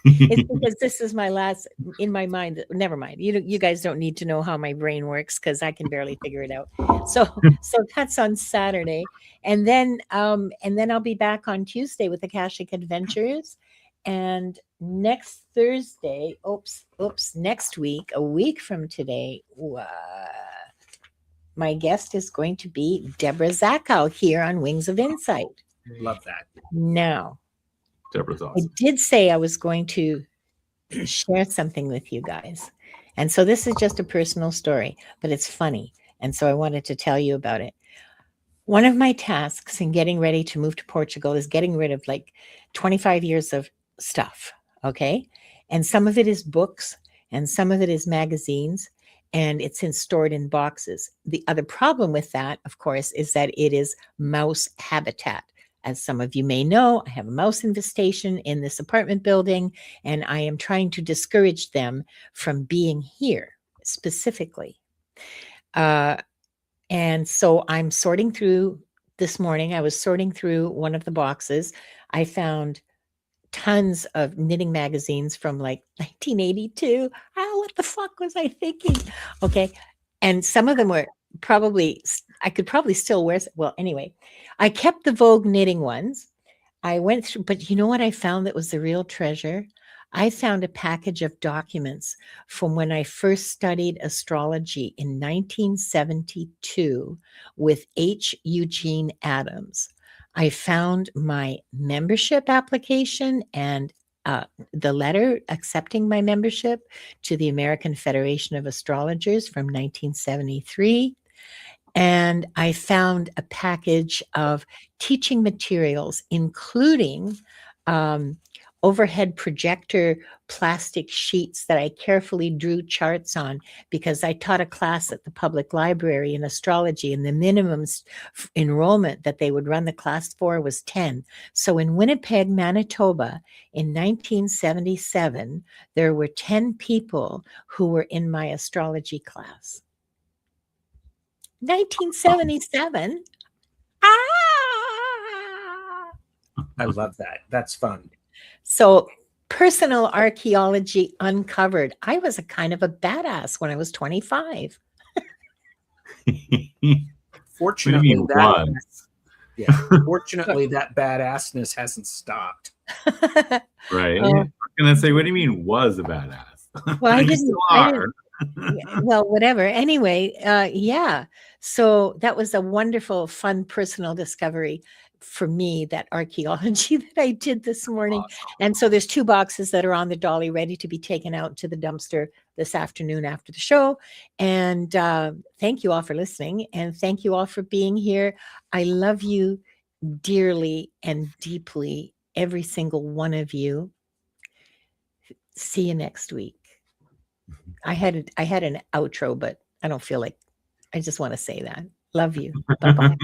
[SPEAKER 1] It's because this is my last in my mind. Never mind. You guys don't need to know how my brain works, because I can barely figure it out. So that's on Saturday, and then I'll be back on Tuesday with Akashic Adventures, and next Thursday. Next week, a week from today. My guest is going to be Deborah Zachow here on Wings of Insight.
[SPEAKER 2] Love that.
[SPEAKER 1] Now,
[SPEAKER 3] Deborah's awesome.
[SPEAKER 1] I did say I was going to share something with you guys. And so this is just a personal story, but it's funny. And so I wanted to tell you about it. One of my tasks in getting ready to move to Portugal is getting rid of like 25 years of stuff. Okay. And some of it is books, and some of it is magazines, and it's stored in boxes. The other problem with that, of course, is that it is mouse habitat. As some of you may know, I have a mouse infestation in this apartment building, and I am trying to discourage them from being here specifically. And so I'm sorting through this morning. I was sorting through one of the boxes. I found tons of knitting magazines from like 1982. Oh, what the fuck was I thinking? Okay. And some of them were probably, I could probably still wear. Well, anyway, I kept the Vogue knitting ones. I went through, but you know what I found that was the real treasure? I found a package of documents from when I first studied astrology in 1972 with H. Eugene Adams. I found my membership application and the letter accepting my membership to the American Federation of Astrologers from 1973. And I found a package of teaching materials, including overhead projector plastic sheets that I carefully drew charts on, because I taught a class at the public library in astrology, and the minimum enrollment that they would run the class for was 10. So in Winnipeg, Manitoba, in 1977, there were 10 people who were in my astrology class. 1977.
[SPEAKER 2] I love that. That's fun.
[SPEAKER 1] So personal archaeology uncovered. I was a kind of a badass when I was 25.
[SPEAKER 2] Fortunately, fortunately, that badassness hasn't stopped.
[SPEAKER 3] Right. I'm gonna say, what do you mean was a badass?
[SPEAKER 1] Well, I didn't. Well, whatever. Anyway, yeah. So that was a wonderful, fun personal discovery for me, that archaeology that I did this morning. Awesome. And so there's 2 boxes that are on the dolly ready to be taken out to the dumpster this afternoon after the show. And thank you all for listening. And thank you all for being here. I love you dearly and deeply, every single one of you. See you next week. I had an outro, but I don't feel like, I just want to say that. Love you. Bye-bye.